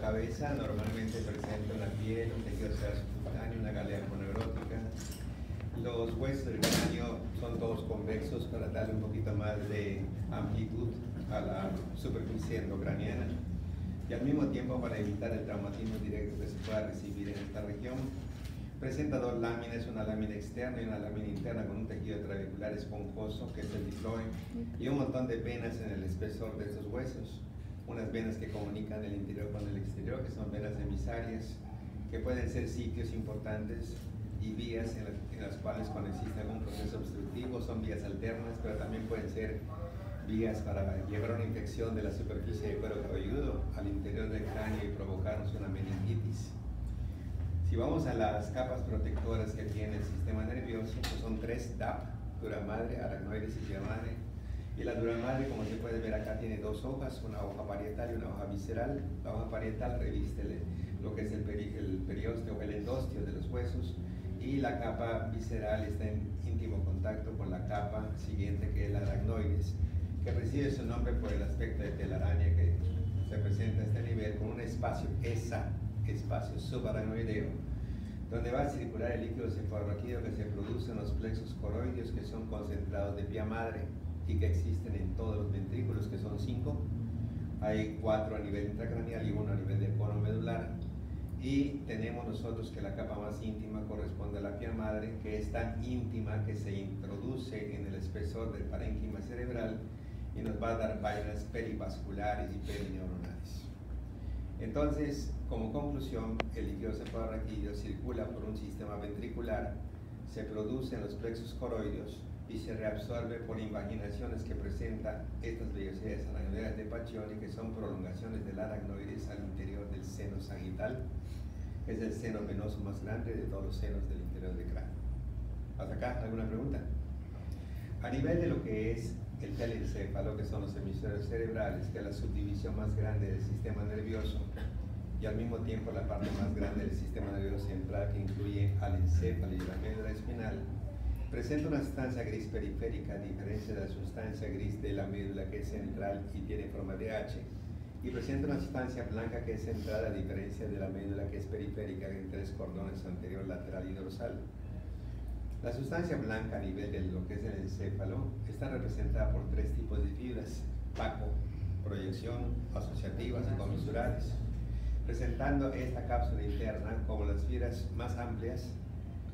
cabeza normalmente presenta una piel, un tejido subcutáneo, una galea poneurótica. Los huesos del cráneo son todos convexos para darle un poquito más de amplitud a la superficie endocraniana y al mismo tiempo para evitar el traumatismo directo que se pueda recibir en esta región. Presenta dos láminas, una lámina externa y una lámina interna con un tejido trabecular esponjoso que es el diploe y un montón de venas en el espesor de estos huesos. Unas venas que comunican el interior con el exterior, que son venas emisarias, que pueden ser sitios importantes y vías en las cuales cuando existe algún proceso obstructivo son vías alternas, pero también pueden ser vías para llevar una infección de la superficie de cuero cabelludo al interior del cráneo y provocarnos una meningitis. Si vamos a las capas protectoras que tiene el sistema nervioso, pues son tres DAP, dura madre, aracnoides y pia madre. Y la dura madre, como se puede ver acá, tiene dos hojas, una hoja parietal y una hoja visceral. La hoja parietal reviste lo que es el periósteo o el endostio de los huesos, y la capa visceral está en íntimo contacto con la capa siguiente, que es la aracnoides, que recibe su nombre por el aspecto de telaraña que se presenta a este nivel con un espacio espacio subaracnoideo, donde va a circular el líquido cefalorraquídeo que se produce en los plexos coroideos, que son concentrados de pia madre y que existen en todos los ventrículos, que son 5. Hay 4 a nivel intracraneal y 1 a nivel del cono medular. Y tenemos nosotros que la capa más íntima corresponde a la pia madre, que es tan íntima que se introduce en el espesor del parénquima cerebral y nos va a dar vainas perivasculares y perineuronales. Entonces, como conclusión, el líquido cefalorraquídeo circula por un sistema ventricular, se produce en los plexos coroideos y se reabsorbe por invaginaciones que presentan estas vellosidades aracnoideas de Paccioni, que son prolongaciones del aracnoides al interior del seno sagital. Es el seno venoso más grande de todos los senos del interior del cráneo. ¿Hasta acá alguna pregunta? A nivel de lo que es el telencéfalo, que son los hemisferios cerebrales, que es la subdivisión más grande del sistema nervioso y al mismo tiempo la parte más grande del sistema nervioso central, que incluye al encéfalo y la médula espinal, presenta una sustancia gris periférica, a diferencia de la sustancia gris de la médula, que es central y tiene forma de H, y presenta una sustancia blanca que es central, a diferencia de la médula, que es periférica en 3 cordones anterior, lateral y dorsal. La sustancia blanca a nivel de lo que es el encéfalo está representada por 3 tipos de fibras: PACO, proyección, asociativas y comisurales, presentando esta cápsula interna como las fibras más amplias,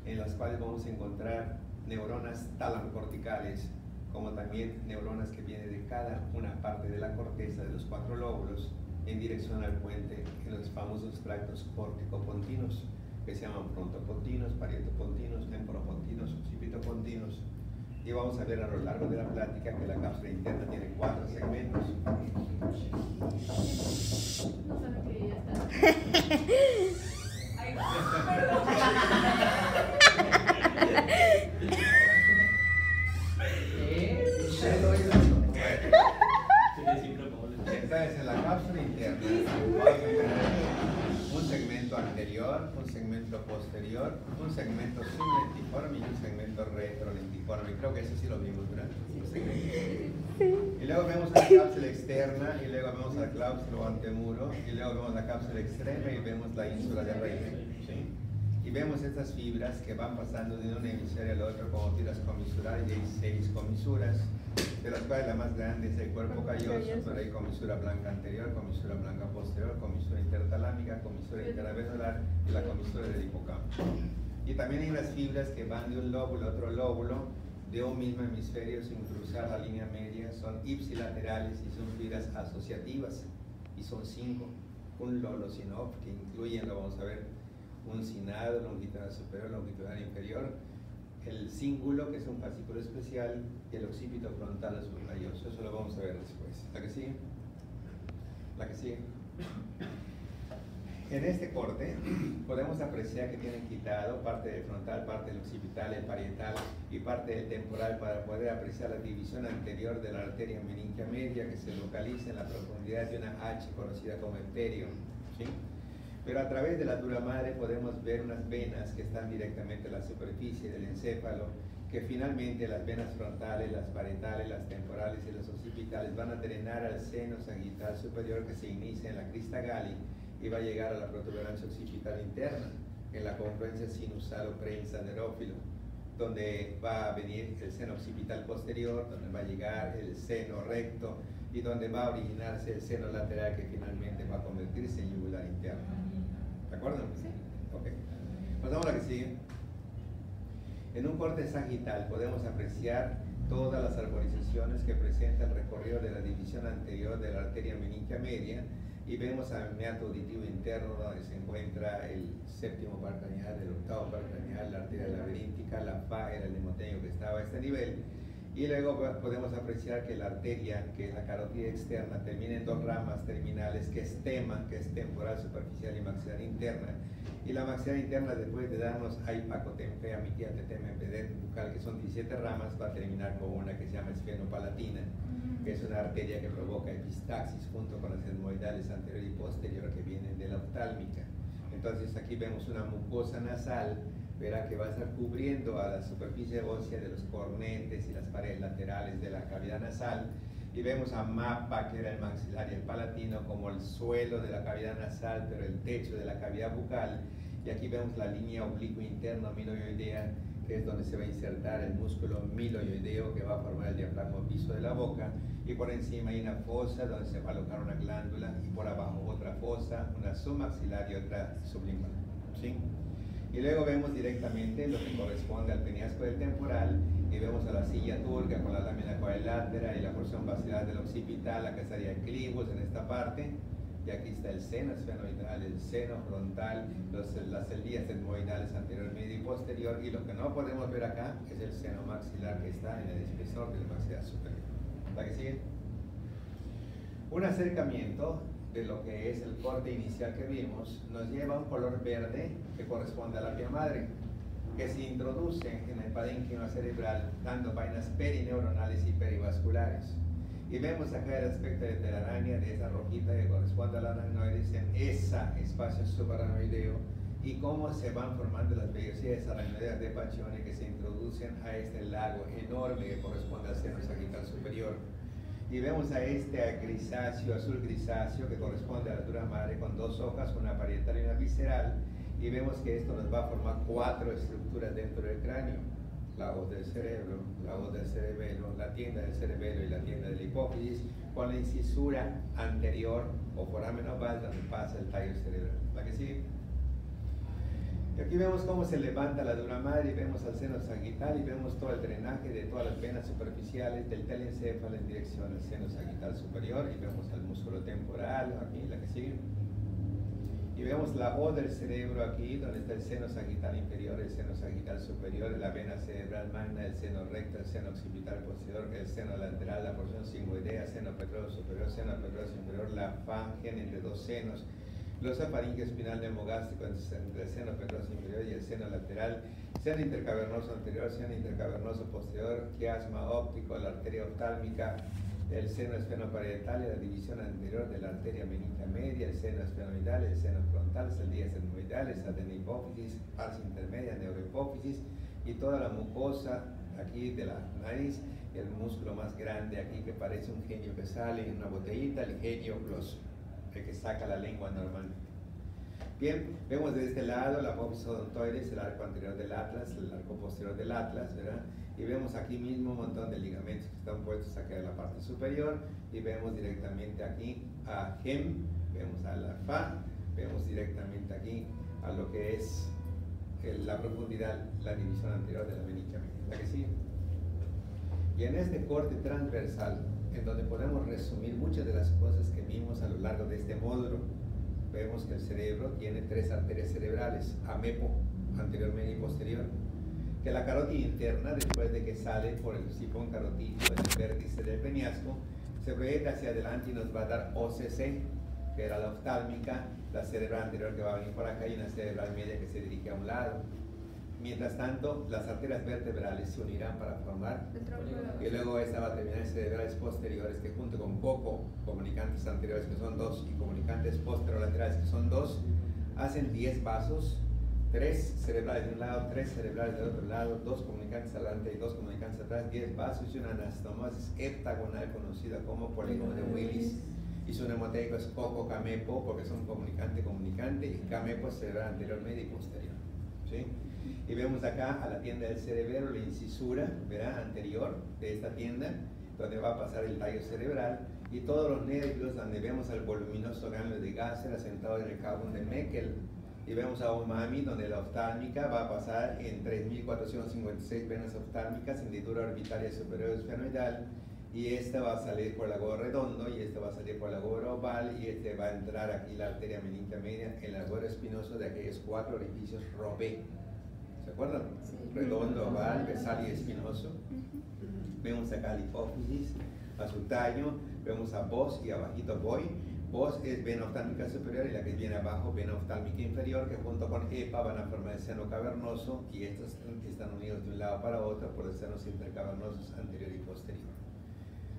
en las cuales vamos a encontrar neuronas tálamo-corticales, como también neuronas que vienen de cada una parte de la corteza de los 4 lóbulos en dirección al puente en los famosos tractos córtico-pontinos, que se llaman frontopontinos, parietopontinos, temporopontinos, occipitopontinos. Y vamos a ver a lo largo de la plática que la cápsula interna tiene 4 segmentos. No sabe que ya está. Ay, perdón. Entonces, en la cápsula interna vamos a tener un segmento anterior, un segmento posterior, un segmento sublentiforme y un segmento retrolentiforme. Creo que eso sí lo vimos, ¿verdad? Y luego vemos la cápsula externa, y luego vemos la cápsula antemuro, y luego vemos la cápsula extrema y vemos la ínsula de Rayleigh, ¿sí? Y vemos estas fibras que van pasando de un hemisferio al otro como fibras comisurales, y hay 6 comisuras, de las cuales la más grande es el cuerpo calloso, pero hay comisura blanca anterior, comisura blanca posterior, comisura intertalámica, comisura interavenular y la comisura del hipocampo. Y también hay las fibras que van de un lóbulo a otro lóbulo, de un mismo hemisferio sin cruzar la línea media, son ipsilaterales y son fibras asociativas, y son 5. Un lolosinov, que incluyen, lo vamos a ver, un cinado longitudinal superior, longitudinal inferior, el cíngulo, que es un fascículo especial, y el occipito frontal subrayoso. Eso lo vamos a ver después. ¿La que sigue? La que sigue. En este corte podemos apreciar que tienen quitado parte del frontal, parte del occipital, el parietal y parte del temporal, para poder apreciar la división anterior de la arteria meningia media, que se localiza en la profundidad de una H conocida como emperio, ¿sí? Pero a través de la dura madre podemos ver unas venas que están directamente en la superficie del encéfalo, que finalmente las venas frontales, las parietales, las temporales y las occipitales van a drenar al seno sagital superior, que se inicia en la crista Galli y va a llegar a la protuberancia occipital interna, en la confluencia sinusal o preinsanerófilo, donde va a venir el seno occipital posterior, donde va a llegar el seno recto y donde va a originarse el seno lateral, que finalmente va a convertirse en yugular interno. ¿De acuerdo? Sí. Ok. Pasamos a la que sigue. En un corte sagital podemos apreciar todas las arborizaciones que presenta el recorrido de la división anterior de la arteria meningia media, y vemos al meato auditivo interno, donde se encuentra el séptimo par craneal, el octavo par craneal, la arteria laberíntica, la fa era el hemotenio que estaba a este nivel, y luego podemos apreciar que la arteria, que es la carótida externa, termina en dos ramas terminales, que es tema, que es temporal superficial, y maxilar interna. Y la maxilar interna, después de darnos aipacotempe, amitia, tetema, empedema bucal, que son 17 ramas, va a terminar con una que se llama esfenopalatina, que es una arteria que provoca epistaxis junto con las etmoidales anterior y posterior que vienen de la oftálmica. Entonces aquí vemos una mucosa nasal, verá que va a estar cubriendo a la superficie ósea de los cornetes y las paredes laterales de la cavidad nasal, y vemos a mapa, que era el maxilar y el palatino, como el suelo de la cavidad nasal, pero el techo de la cavidad bucal, y aquí vemos la línea oblicuo interno miloioidea, que es donde se va a insertar el músculo miloioideo que va a formar el diafragma piso de la boca, y por encima hay una fosa donde se va a alojar una glándula, y por abajo otra fosa, una submaxilar y otra sublingual, ¿sí? Y luego vemos directamente lo que corresponde al peñasco del temporal, y vemos a la silla turca con la lámina coadrilátera y la porción basilar del occipital, la que estaría en clivus en esta parte, y aquí está el seno esfenoidal, el seno frontal, las celdillas etmoidales anterior, medio y posterior, y lo que no podemos ver acá es el seno maxilar que está en el espesor del maxilar superior. ¿La que sigue? Un acercamiento de lo que es el corte inicial que vimos nos lleva a un color verde que corresponde a la vía madre, que se introduce en el parénquima cerebral dando vainas perineuronales y perivasculares. Y vemos acá el aspecto de telaraña de esa rojita que corresponde a la aracnoides en ese espacio subaracnoideo, y cómo se van formando las vellosidades aracnoideas de Pacchione que se introducen a este lago enorme que corresponde al seno sagital superior. Y vemos a este grisáceo, azul grisáceo, que corresponde a la dura madre con dos hojas, una parietal y una visceral, y vemos que esto nos va a formar 4 estructuras dentro del cráneo: la hoz del cerebro, la hoz del cerebelo, la tienda del cerebelo y la tienda de la hipófisis, con la incisura anterior o foramen oval donde pasa el tallo cerebral. ¿La que sigue? Y aquí vemos cómo se levanta la dura madre, y vemos al seno sagital, y vemos todo el drenaje de todas las venas superficiales del telencéfalo en dirección al seno sagital superior, y vemos al músculo temporal, aquí la que sigue. Y vemos la O del cerebro aquí, donde está el seno sagital inferior, el seno sagital superior, la vena cerebral magna, el seno recto, el seno occipital posterior, el seno lateral, la porción sigmoidea, seno petróleo superior, seno petróleo inferior, la falange entre dos senos, los faringe espinal neumogástrico entre el seno petróleo inferior y el seno lateral, seno intercavernoso anterior, seno intercavernoso posterior, quiasma óptico, la arteria oftálmica, el seno esfenoparietal y la división anterior de la arteria meningia media, el seno esfenoidal, el seno frontal, celdillas etmoidales, adenihipófisis, pars intermedia, neurohipófisis, y toda la mucosa aquí de la nariz, el músculo más grande aquí que parece un genio que sale en una botellita, el genio gloso, el que saca la lengua normalmente. Bien, vemos de este lado la apófisis odontoides, el arco anterior del atlas, el arco posterior del atlas, ¿verdad? Y vemos aquí mismo un montón de ligamentos que están puestos acá en la parte superior, y vemos directamente aquí a GEM, vemos a la FA, vemos directamente aquí a lo que es la profundidad, la división anterior de la meningia media. ¿La que sigue? Y en este corte transversal, en donde podemos resumir muchas de las cosas que vimos a lo largo de este módulo, vemos que el cerebro tiene 3 arterias cerebrales, AMEPO, anterior, medio y posterior, que la carótida interna, después de que sale por el sifón carotídeo del vértice del peñasco, se proyecta hacia adelante y nos va a dar OCC, que era la oftálmica, la cerebral anterior que va a venir por acá, y una cerebral media que se dirige a un lado. Mientras tanto, las arterias vertebrales se unirán para formar, y luego esta va a terminar en cerebrales posteriores, que junto con poco comunicantes anteriores, que son 2, y comunicantes posterolaterales, que son 2, hacen 10 vasos, 3 cerebrales de un lado, 3 cerebrales del otro lado, 2 comunicantes adelante y 2 comunicantes atrás, 10 vasos y una anastomosis heptagonal conocida como polígono de Willis. y su mnemoteico es coco camepo, porque son comunicante, y camepo cerebral anterior, medio y posterior. ¿Sí? Y vemos acá a la tienda del cerebelo, la incisura, ¿verdad? Anterior de esta tienda, donde va a pasar el tallo cerebral, y todos los nervios donde vemos al voluminoso ganglio de Gasser asentado en el cabo de Meckel, y vemos a Umami, donde la oftálmica va a pasar en 3.456 venas oftálmicas, hendidura orbitaria superior esfenoidal, y esta va a salir por el agujero redondo, y esta va a salir por el agujero oval, y este va a entrar aquí la arteria meningia media, el agujero espinoso de aquellos 4 orificios Robé. ¿Se acuerdan? Sí. Redondo, oval, basal y espinoso. Vemos acá la hipófisis, a su tallo, vemos a Bos y abajito Boy. Bos es vena oftálmica superior y la que viene abajo, vena oftálmica inferior, que junto con EPA van a formar el seno cavernoso, y estos están unidos de un lado para otro por los senos intercavernosos anterior y posterior.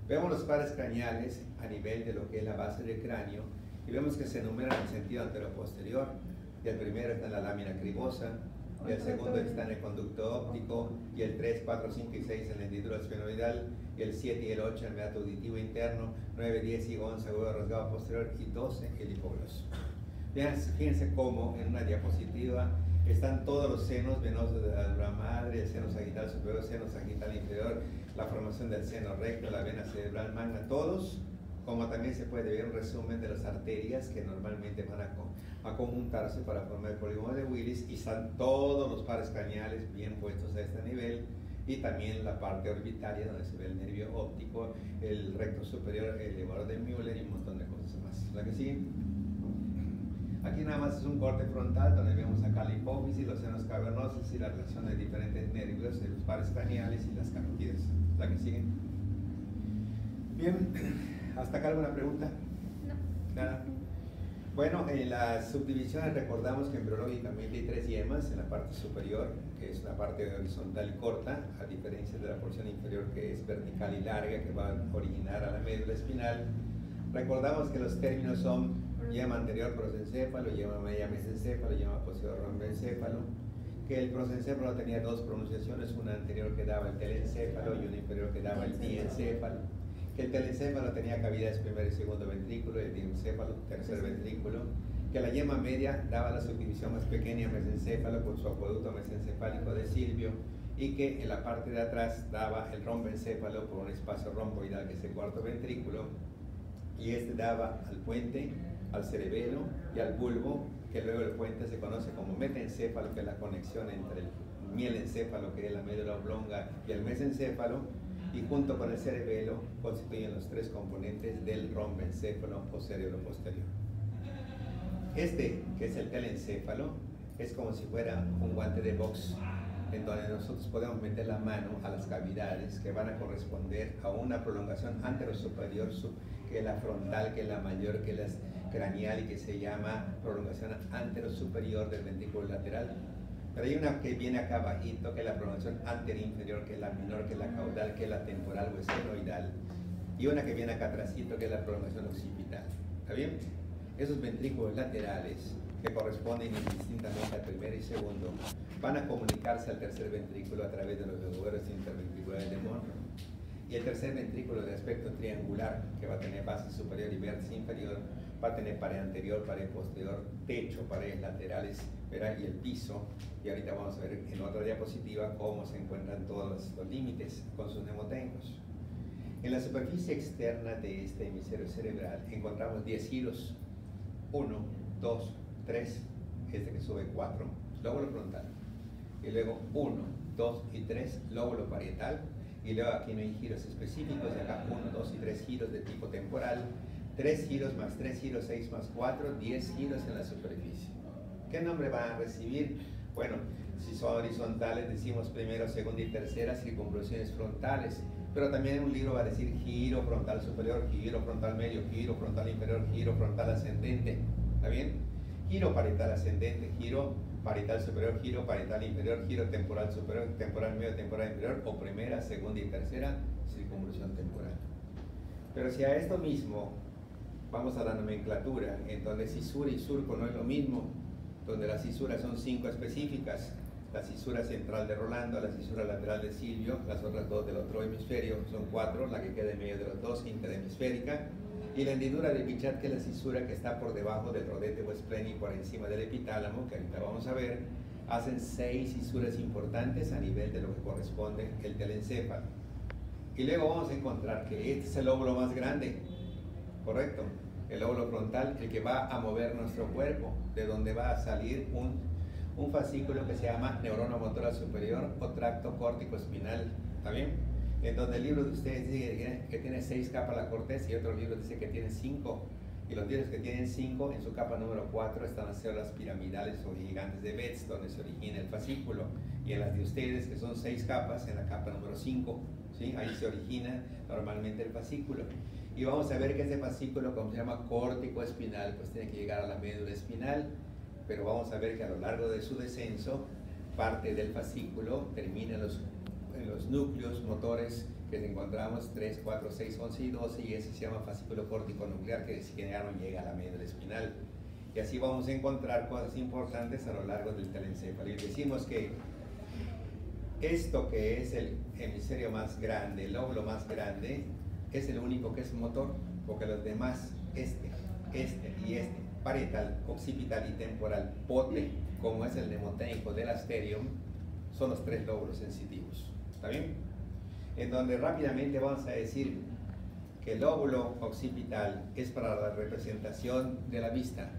Vemos los pares craneales a nivel de lo que es la base del cráneo, y vemos que se enumeran en sentido antero-posterior, y el primero está en la lámina cribosa, y el segundo está en el conducto óptico, y el 3, 4, 5 y 6 en la hendidura esfenoidal, y el 7 y el 8 en el meato auditivo interno, 9, 10 y 11 huevo rasgado posterior, y 12 el hipogloso. Fíjense cómo en una diapositiva están todos los senos venosos de la dura madre, el seno sagital superior, el seno sagital inferior, la formación del seno recto, la vena cerebral magna, todos, como también se puede ver un resumen de las arterias que normalmente van a conjuntarse para formar el polígono de Willis, y están todos los pares craneales bien puestos a este nivel, y también la parte orbitaria donde se ve el nervio óptico, el recto superior, el elevador de Müller y un montón de cosas más. ¿La que sigue? Aquí nada más es un corte frontal donde vemos acá la hipófisis, los senos cavernosos y la relación de diferentes nervios, de los pares craneales y las carotidas. ¿La que sigue? Bien, ¿hasta acá alguna pregunta? No. Nada. Bueno, en las subdivisiones recordamos que embriológicamente hay 3 yemas en la parte superior, que es la parte horizontal y corta, a diferencia de la porción inferior que es vertical y larga, que va a originar a la médula espinal. Recordamos que los términos son yema anterior prosencéfalo, yema media mesencéfalo, yema posterior rombencéfalo, que el prosencéfalo tenía 2 pronunciaciones, una anterior que daba el telencéfalo y una inferior que daba el diencéfalo, que el telencéfalo tenía cavidades primer y segundo ventrículo, y el diencéfalo tercer ventrículo, que la yema media daba la subdivisión más pequeña mesencéfalo por su acueducto mesencefálico de Silvio, y que en la parte de atrás daba el rombencéfalo por un espacio romboidal que es el cuarto ventrículo, y este daba al puente, al cerebelo y al bulbo, que luego el puente se conoce como metencéfalo, que es la conexión entre el mielencéfalo, que es la médula oblonga, y el mesencéfalo, y junto con el cerebelo constituyen los 3 componentes del rombencéfalo o cerebro posterior. Este, que es el telencéfalo, es como si fuera un guante de box, en donde nosotros podemos meter la mano a las cavidades que van a corresponder a una prolongación anterosuperior, que es la frontal, que es la mayor, que es la craneal, y que se llama prolongación anterosuperior del ventrículo lateral. Pero hay una que viene acá abajito, que es la prolongación anterinferior, que es la menor, que es la caudal, que es la temporal o esfenoidal, y una que viene acá atrásito, que es la prolongación occipital. ¿Está bien? Esos ventrículos laterales, que corresponden indistintamente al primero y segundo, van a comunicarse al tercer ventrículo a través de los agujeros interventriculares de Monro. Y el tercer ventrículo de aspecto triangular, que va a tener base superior y vértice inferior, va a tener pared anterior, pared posterior, techo, paredes laterales, ¿verdad? Y el piso. Y ahorita vamos a ver en otra diapositiva cómo se encuentran todos los límites con sus mnemotencos. En la superficie externa de este hemisferio cerebral encontramos 10 giros. 1, 2, 3, este que sube 4, lóbulo frontal. Y luego 1, 2 y 3, lóbulo parietal. Y luego aquí no hay giros específicos, y acá 1, 2 y 3 giros de tipo temporal. 3 giros más 3 giros, 6 más 4, 10 giros en la superficie. ¿Qué nombre van a recibir? Bueno, si son horizontales decimos primero, segunda y tercera circunvoluciones frontales, pero también un libro va a decir giro frontal superior, giro frontal medio, giro frontal inferior, giro frontal ascendente. ¿Está bien? Giro parietal ascendente, giro parietal superior, giro parietal inferior, giro temporal superior, temporal medio, temporal inferior, o primera, segunda y tercera circunvolución temporal. Pero si a esto mismo vamos a la nomenclatura, en donde cisura y surco no es lo mismo, donde las cisuras son 5 específicas, la cisura central de Rolando, la cisura lateral de Silvio, las otras 2 del otro hemisferio son 4, la que queda en medio de los 2, interhemisférica, Y la hendidura de Bichat, que es la cisura que está por debajo del rodete o espleni, por encima del epitálamo, que ahorita vamos a ver, hacen 6 cisuras importantes a nivel de lo que corresponde el telencéfalo. Y luego vamos a encontrar que este es el lóbulo más grande, ¿correcto? El lóbulo frontal, el que va a mover nuestro cuerpo, de donde va a salir un fascículo que se llama neurona motora superior o tracto córtico espinal, ¿está bien? En donde el libro de ustedes dice que tiene 6 capas la corteza y otro libro dice que tiene 5. Y los libros que tienen 5, en su capa número 4 están las células piramidales o gigantes de Betz, donde se origina el fascículo. Y en las de ustedes, que son 6 capas, en la capa número 5, ¿sí? Ahí se origina normalmente el fascículo. Y vamos a ver que ese fascículo, como se llama córtico espinal, pues tiene que llegar a la médula espinal. Pero vamos a ver que a lo largo de su descenso, parte del fascículo termina en los núcleos motores que encontramos 3, 4, 6, 11 y 12, y ese se llama fascículo córtico nuclear, que si ya no llega a la médula espinal. Y así vamos a encontrar cosas importantes a lo largo del telencéfalo. Y decimos que esto que es el hemisferio más grande, el lóbulo más grande, es el único que es motor, porque los demás, este y este, parietal, occipital y temporal, pote, como es el mnemotécnico del asterium, son los 3 lóbulos sensitivos. ¿Está bien? En donde rápidamente vamos a decir que el lóbulo occipital es para la representación de la vista.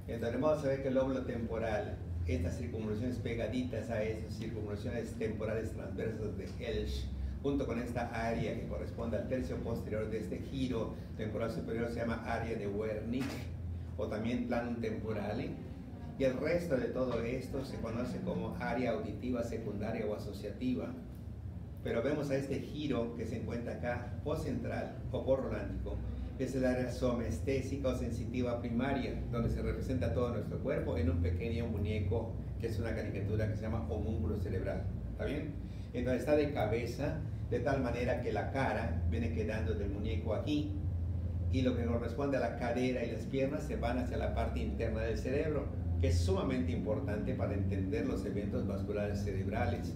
En donde vamos a ver que el lóbulo temporal, estas circunvoluciones pegaditas a esas circunvoluciones temporales transversas de Helsch, junto con esta área que corresponde al tercio posterior de este giro temporal superior, se llama área de Wernicke, o también planum temporale, y el resto de todo esto se conoce como área auditiva secundaria o asociativa. Pero vemos a este giro que se encuentra acá, postcentral o porrolándico, es el área somestésica o sensitiva primaria, donde se representa todo nuestro cuerpo en un pequeño muñeco, que es una caricatura que se llama homúnculo cerebral. ¿Está bien? Entonces está de cabeza, de tal manera que la cara viene quedando del muñeco aquí, y lo que corresponde a la cadera y las piernas se van hacia la parte interna del cerebro, que es sumamente importante para entender los eventos vasculares cerebrales,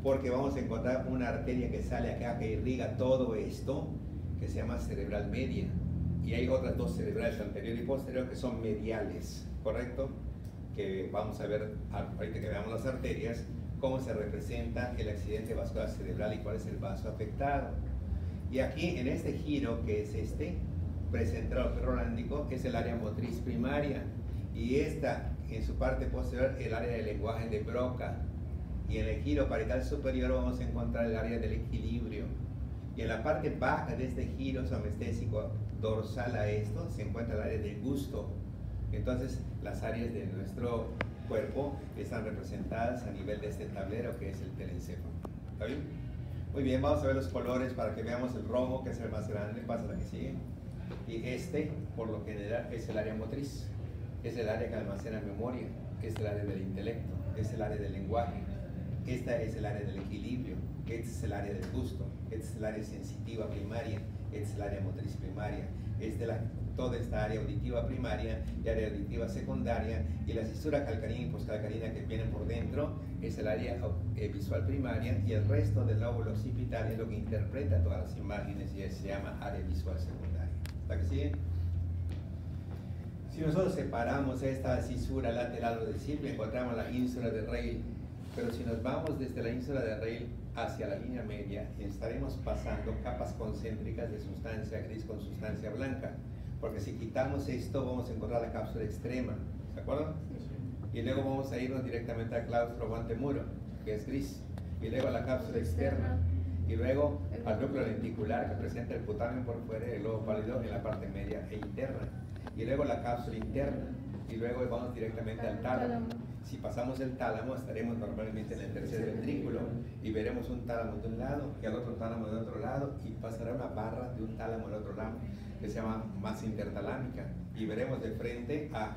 porque vamos a encontrar una arteria que sale acá, que irriga todo esto, que se llama cerebral media, y hay otras 2 cerebrales, anterior y posterior, que son mediales, ¿correcto? Que vamos a ver, ahorita que veamos las arterias, cómo se representa el accidente vascular cerebral y cuál es el vaso afectado. Y aquí, en este giro, que es este, precentral ferrolándico, es el área motriz primaria, y esta, en su parte posterior, el área del lenguaje de Broca. Y en el giro parietal superior vamos a encontrar el área del equilibrio. Y en la parte baja de este giro somestésico dorsal a esto se encuentra el área del gusto. Entonces las áreas de nuestro cuerpo están representadas a nivel de este tablero que es el telencéfalo. ¿Está bien? Muy bien, vamos a ver los colores para que veamos el rojo, que es el más grande. Pasa la que sigue. Y este, por lo general, es el área motriz. Es el área que almacena memoria. Es el área del intelecto. Es el área del lenguaje. Esta es el área del equilibrio, este es el área del gusto, este es el área sensitiva primaria, este es el área motriz primaria, toda esta área auditiva primaria y área auditiva secundaria, y la cisura calcarina y poscalcarina que vienen por dentro es el área visual primaria, y el resto del lóbulo occipital es lo que interpreta todas las imágenes y se llama área visual secundaria. ¿Está que sigue? Si nosotros separamos esta cisura lateral o disciple, encontramos la ínsula de Rayleigh. Pero si nos vamos desde la ínsula de Rayleigh hacia la línea media, estaremos pasando capas concéntricas de sustancia gris con sustancia blanca. Porque si quitamos esto, vamos a encontrar la cápsula extrema. ¿Se acuerdan? Y luego vamos a irnos directamente al claustro o antemuro, que es gris. Y luego a la cápsula externa. Y luego al núcleo lenticular, que presenta el cutáneo por fuera y el globo pálido en la parte media e interna. Y luego la cápsula interna. Y luego vamos directamente al tálamo. Si pasamos el tálamo, estaremos normalmente en el tercer ventrículo y veremos un tálamo de un lado y al otro tálamo de otro lado, y pasará una barra de un tálamo al otro lado que se llama masa intertalámica, y veremos de frente a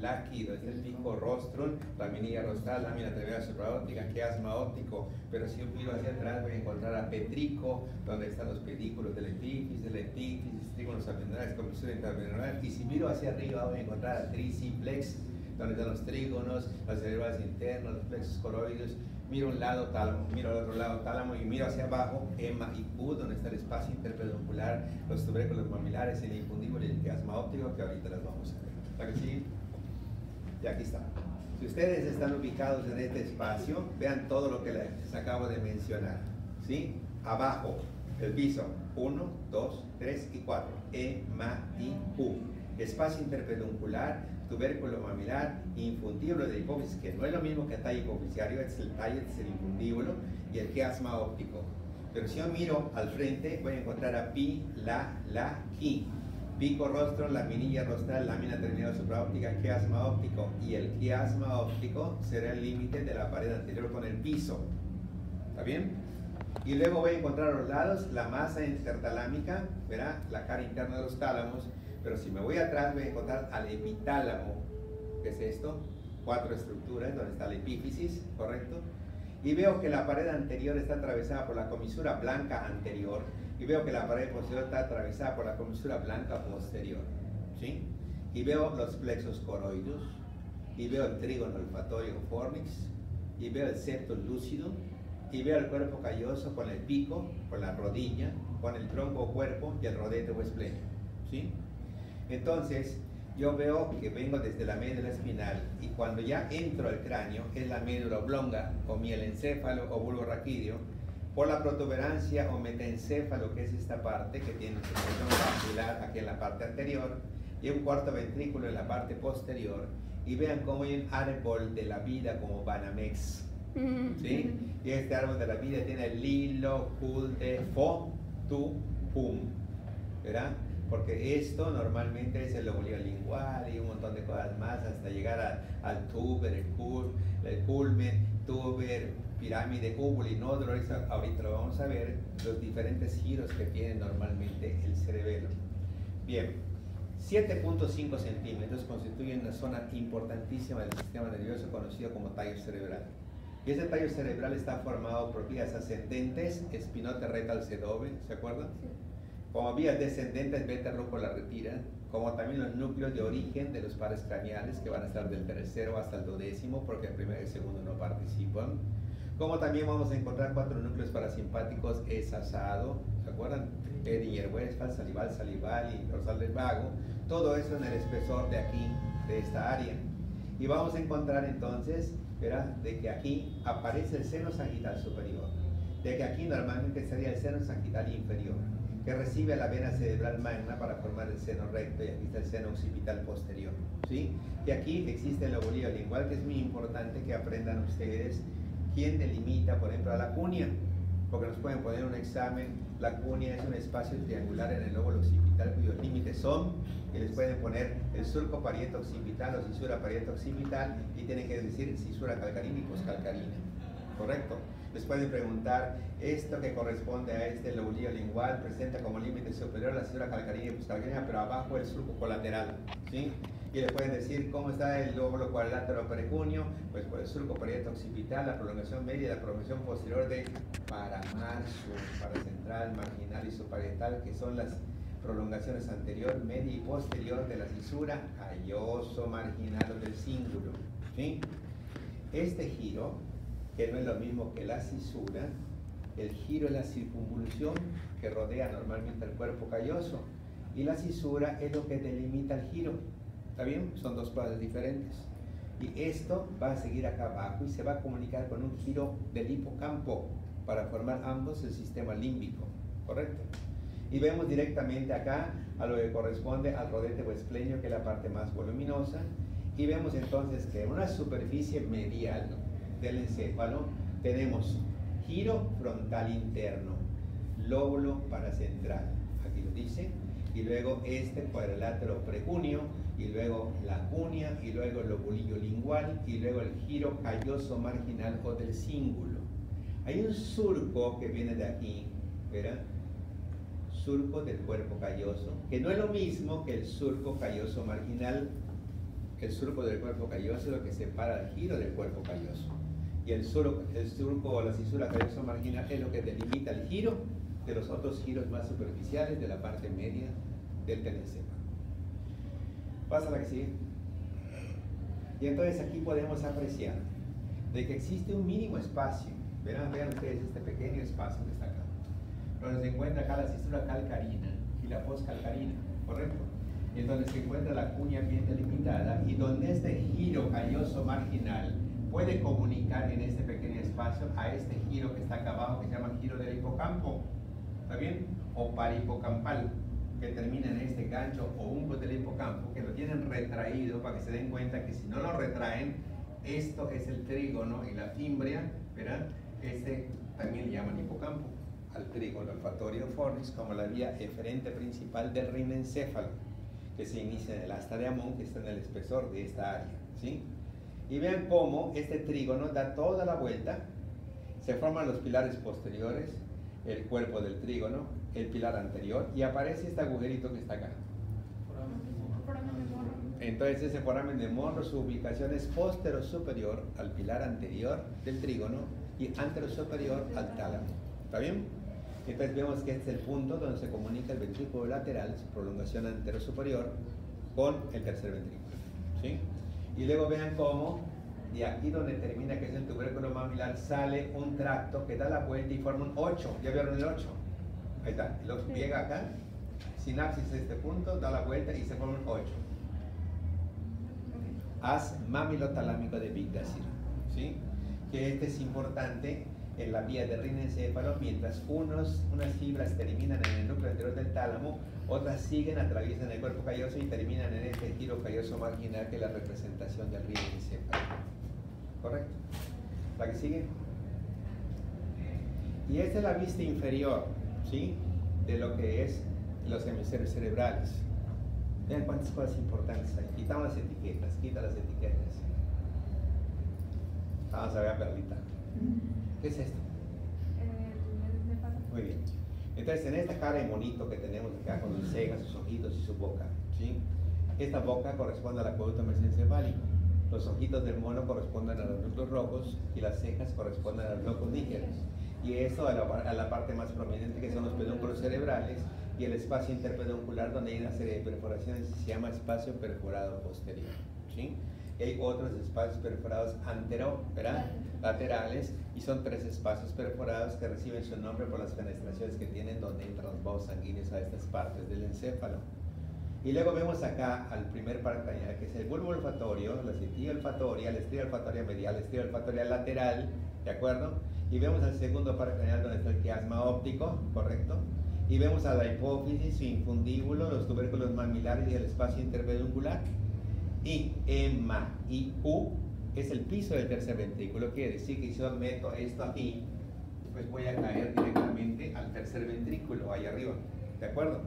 láquido, es el pico rostrum, laminilla rostral, lámina trabeal supraóptica, quiasma óptico. Pero si yo miro hacia atrás voy a encontrar a petrico, donde están los pedículos del epífisis, trígonos abdominales, comisión intervencional, y si miro hacia arriba voy a encontrar a triciplex, donde están los trígonos, las cerebrales internas, los plexos coroides, miro un lado tálamo, miro al otro lado tálamo y miro hacia abajo, EMA y Q, donde está el espacio interpeduncular, los tubérculos mamilares, el infundíbulo y el quiasma óptico, que ahorita las vamos a ver. ¿Está que sí? Y aquí está. Si ustedes están ubicados en este espacio, vean todo lo que les acabo de mencionar. ¿Sí? Abajo, el piso, 1, 2, 3 y 4. EMA y Q. Espacio interpeduncular, tubérculo mamilar, infundíbulo de hipófisis, que no es lo mismo que el tallo hipofisiario, es el tallo, es el infundíbulo, y el quiasma óptico. Pero si yo miro al frente, voy a encontrar a pi, la, ki. Pico rostro, laminilla rostral, lámina terminal supraóptica, quiasma óptico. Y el quiasma óptico será el límite de la pared anterior con el piso. ¿Está bien? Y luego voy a encontrar a los lados la masa intertalámica, verá, la cara interna de los tálamos. Pero si me voy atrás, voy a encontrar al epitálamo, que es esto, 4 estructuras, donde está la epífisis, ¿correcto? Y veo que la pared anterior está atravesada por la comisura blanca anterior, y veo que la pared posterior está atravesada por la comisura blanca posterior, ¿sí? Y veo los plexos coroides, y veo el trígono olfatorio fornix, y veo el septo lúcido, y veo el cuerpo calloso con el pico, con la rodilla, con el tronco cuerpo y el rodete o esplenio, ¿sí? Entonces, yo veo que vengo desde la médula espinal y cuando ya entro al cráneo es la médula oblonga o mielencéfalo o bulbo raquídeo por la protuberancia o metaencéfalo, que es esta parte que tiene un vascular aquí en la parte anterior y un cuarto ventrículo en la parte posterior, y vean cómo hay un árbol de la vida como Banamex, ¿sí? Y este árbol de la vida tiene lilo, culde, fo, tu, pum, ¿verdad? Porque esto normalmente es el lóbulo lingual y un montón de cosas más hasta llegar al tuber, el culmen, tuber, pirámide, óvulo y nódulo. Ahorita lo vamos a ver, los diferentes giros que tiene normalmente el cerebelo. Bien, 7.5 centímetros constituyen una zona importantísima del sistema nervioso conocido como tallo cerebral. Y ese tallo cerebral está formado por vías ascendentes, espinote retal sedove, ¿se acuerdan? Sí. Como vías descendentes, beta rúcula retira, como también los núcleos de origen de los pares craneales, que van a estar del tercero hasta el 12º, porque el primero y el segundo no participan. Como también vamos a encontrar 4 núcleos parasimpáticos esasado, ¿se acuerdan? Edinger-Westphal, salival y dorsal del vago. Todo eso en el espesor de aquí, de esta área. Y vamos a encontrar entonces, ¿verdad?, de que aquí aparece el seno sagital superior, de que aquí normalmente sería el seno sagital inferior, que recibe la vena cerebral magna para formar el seno recto, y aquí está el seno occipital posterior, ¿sí? Y aquí existe el lóbulo lingual, que es muy importante que aprendan ustedes quién delimita, por ejemplo, a la cunea, porque nos pueden poner un examen. La cunea es un espacio triangular en el lóbulo occipital cuyos límites son, y les pueden poner el surco pariento occipital o cisura pariento occipital, y tienen que decir cisura calcarina y poscalcarina, ¿correcto? Les pueden preguntar, esto que corresponde a este lóbulo lingual presenta como límite superior la cisura calcarina y poscalcarina, pero abajo el surco colateral, ¿sí? Y le pueden decir cómo está el lóbulo cuadrilátero precuneo, pues por el surco pariento occipital, la prolongación media y la prolongación posterior de paramar, paracentral, marginal y subparietal, que son las prolongaciones anterior, media y posterior de la cisura calloso marginal o del cíngulo, ¿sí? Este giro, que no es lo mismo que la cisura, el giro es la circunvolución que rodea normalmente el cuerpo calloso, y la cisura es lo que delimita el giro. ¿Está bien? Son dos cosas diferentes. Y esto va a seguir acá abajo y se va a comunicar con un giro del hipocampo para formar ambos el sistema límbico, ¿correcto? Y vemos directamente acá a lo que corresponde al rodete o esplenio, que es la parte más voluminosa, y vemos entonces que en una superficie medial del encéfalo tenemos giro frontal interno, lóbulo paracentral, aquí lo dice, y luego este cuadrilátero precúneo, y luego la cunea, y luego el lobulillo lingual, y luego el giro calloso marginal o del cíngulo. Hay un surco que viene de aquí, ¿verdad? Surco del cuerpo calloso, que no es lo mismo que el surco calloso marginal. El surco del cuerpo calloso es lo que separa el giro del cuerpo calloso, y el surco o la cisura calloso marginal es lo que delimita el giro de los otros giros más superficiales de la parte media del telencéfalo. Pasa la que sigue. Y entonces aquí podemos apreciar de que existe un mínimo espacio. Vean ustedes este pequeño espacio que está acá, donde se encuentra acá la cisura calcarina y la postcalcarina, ¿correcto? En donde se encuentra la cuña bien delimitada y donde este giro calloso marginal puede comunicar en este pequeño espacio a este giro que está acá abajo, que se llama giro del hipocampo, ¿está bien? O parihipocampal, que termina en este gancho o unco del hipocampo, que lo tienen retraído para que se den cuenta que si no lo retraen, esto es el trígono y la fimbria, ¿verdad? Este también le llaman hipocampo al trígono olfatorio fornis como la vía eferente principal del rinencéfalo, que se inicia en el asta de Amón, que está en el espesor de esta área, ¿sí? Y vean cómo este trígono da toda la vuelta, se forman los pilares posteriores, el cuerpo del trígono, el pilar anterior, y aparece este agujerito que está acá. Entonces ese foramen de Monro, su ubicación es postero superior al pilar anterior del trígono y antero superior al tálamo. ¿Está bien? Entonces vemos que este es el punto donde se comunica el ventrículo lateral, su prolongación antero superior, con el tercer ventrículo, ¿sí? Y luego vean cómo de aquí donde termina, que es el tubérculo mamilar, sale un tracto que da la vuelta y forma un 8. ¿Ya vieron el 8? Ahí está. El 8 llega acá, sinapsis a este punto, da la vuelta y se forma un 8. Haz mamilotalámico de Bigdasir, ¿sí? Que este es importante en la vía del rinencéfalo, mientras unas fibras terminan en el núcleo anterior del tálamo, otras siguen, atraviesan el cuerpo calloso y terminan en este giro calloso marginal, que es la representación del rinencéfalo. ¿Correcto? ¿La que sigue? Y esta es la vista inferior, ¿sí? De lo que es los hemisferios cerebrales. Vean cuántas cosas importantes hay. Quitamos las etiquetas, quita las etiquetas. Vamos a ver a Perlita. ¿Qué es esto? Muy bien. Entonces, en esta cara de monito que tenemos acá, con sus cejas, sus ojitos y su boca, ¿sí? Esta boca corresponde al acueducto mesencefálico. Los ojitos del mono corresponden a los núcleos rojos y las cejas corresponden a los locos nígeros. Y esto a la parte más prominente, que son los pedúnculos cerebrales, y el espacio interpeduncular, donde hay una serie de perforaciones, se llama espacio perforado posterior, ¿sí? Y hay otros espacios perforados laterales, y son 3 espacios perforados que reciben su nombre por las fenestraciones que tienen donde entran los vasos sanguíneos a estas partes del encéfalo. Y luego vemos acá al primer par craneal, que es el bulbo olfatorio, la estría olfatoria, la estría olfatoria medial, la estría olfatoria lateral, ¿de acuerdo? Y vemos al segundo par craneal, donde está el quiasma óptico, ¿correcto? Y vemos a la hipófisis, su infundíbulo, los tubérculos mamilares y el espacio interpeduncular. Y EMA y U es el piso del tercer ventrículo. Quiere decir que si yo meto esto aquí, pues voy a caer directamente al tercer ventrículo, ahí arriba, ¿de acuerdo?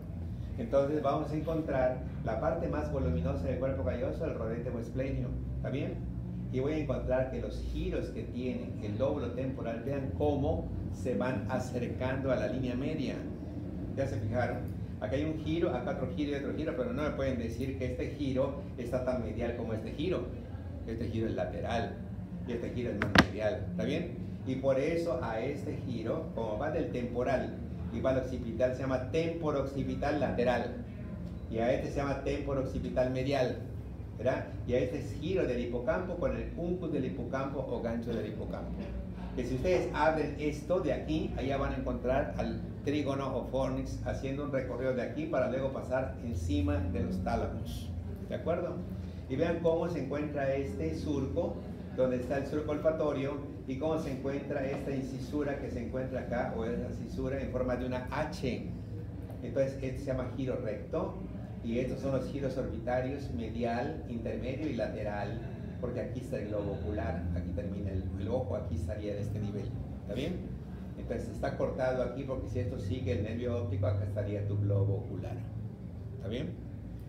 Entonces vamos a encontrar la parte más voluminosa del cuerpo calloso, el rodete o esplenio, ¿está bien? Y voy a encontrar que los giros que tiene el lóbulo temporal, vean cómo se van acercando a la línea media. ¿Ya se fijaron? Acá hay un giro, acá otro giro y otro giro, pero no me pueden decir que este giro está tan medial como este giro. Este giro es lateral y este giro es más medial, ¿está bien? Y por eso a este giro, como va del temporal y va al occipital, se llama temporo-occipital lateral. Y a este se llama temporo-occipital medial, ¿verdad? Y a este es giro del hipocampo con el uncus del hipocampo o gancho del hipocampo. Que si ustedes abren esto de aquí, allá van a encontrar al trígono o fornix haciendo un recorrido de aquí para luego pasar encima de los tálamos, ¿de acuerdo? Y vean cómo se encuentra este surco, donde está el surco olfatorio, y cómo se encuentra esta incisura que se encuentra acá, o esta cisura en forma de una H. Entonces este se llama giro recto, y estos son los giros orbitarios medial, intermedio y lateral, porque aquí está el globo ocular, aquí termina el ojo, aquí estaría en este nivel, ¿está bien? Entonces está cortado aquí, porque si esto sigue el nervio óptico, acá estaría tu globo ocular, ¿está bien?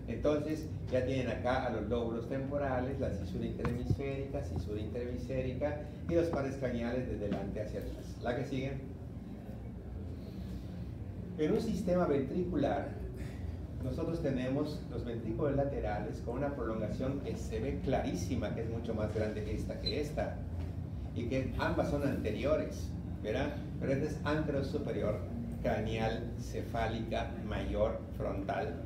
Entonces ya tienen acá a los lóbulos temporales, la cisura interhemisférica y los pares craneales de delante hacia atrás. La que sigue. En un sistema ventricular, nosotros tenemos los ventrículos laterales con una prolongación que se ve clarísima, que es mucho más grande que esta, y que ambas son anteriores, ¿verdad? Pero esta es antero superior, craneal, cefálica, mayor, frontal.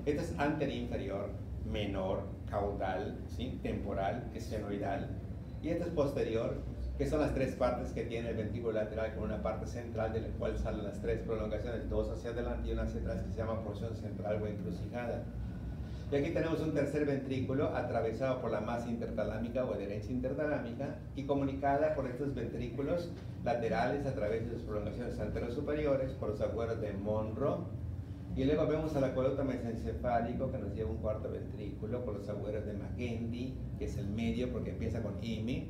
Esta es antero inferior, menor, caudal, ¿sí? Temporal, esfenoidal. Y este es posterior, que son las tres partes que tiene el ventrículo lateral, con una parte central de la cual salen las tres prolongaciones, dos hacia adelante y una hacia atrás, que se llama porción central o encrucijada. Y aquí tenemos un tercer ventrículo atravesado por la masa intertalámica o adherencia intertalámica y comunicada por estos ventrículos laterales a través de sus prolongaciones anterosuperiores por los agujeros de Monro. Y luego vemos al acueducto mesencefálico que nos lleva un cuarto ventrículo por los agujeros de Magendie, que es el medio porque empieza con M,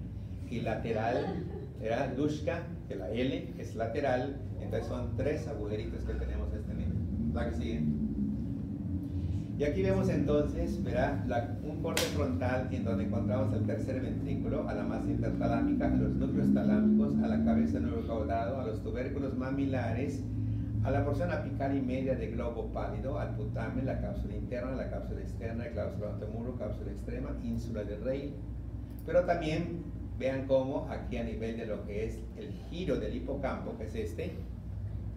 y lateral era Luschka, que la L es lateral. Entonces son tres agujeritos que tenemos en este nivel. ¿La que sigue? Y aquí vemos entonces, verá, un corte frontal en donde encontramos el tercer ventrículo, a la masa intertalámica, a los núcleos talámicos, a la cabeza del nuevo caudado, a los tubérculos mamilares, a la porción apical y media de globo pálido, al putamen, la cápsula interna, la cápsula externa, el claustro antemuro, cápsula extrema, ínsula de Rey. Pero también vean cómo aquí a nivel de lo que es el giro del hipocampo, que es este,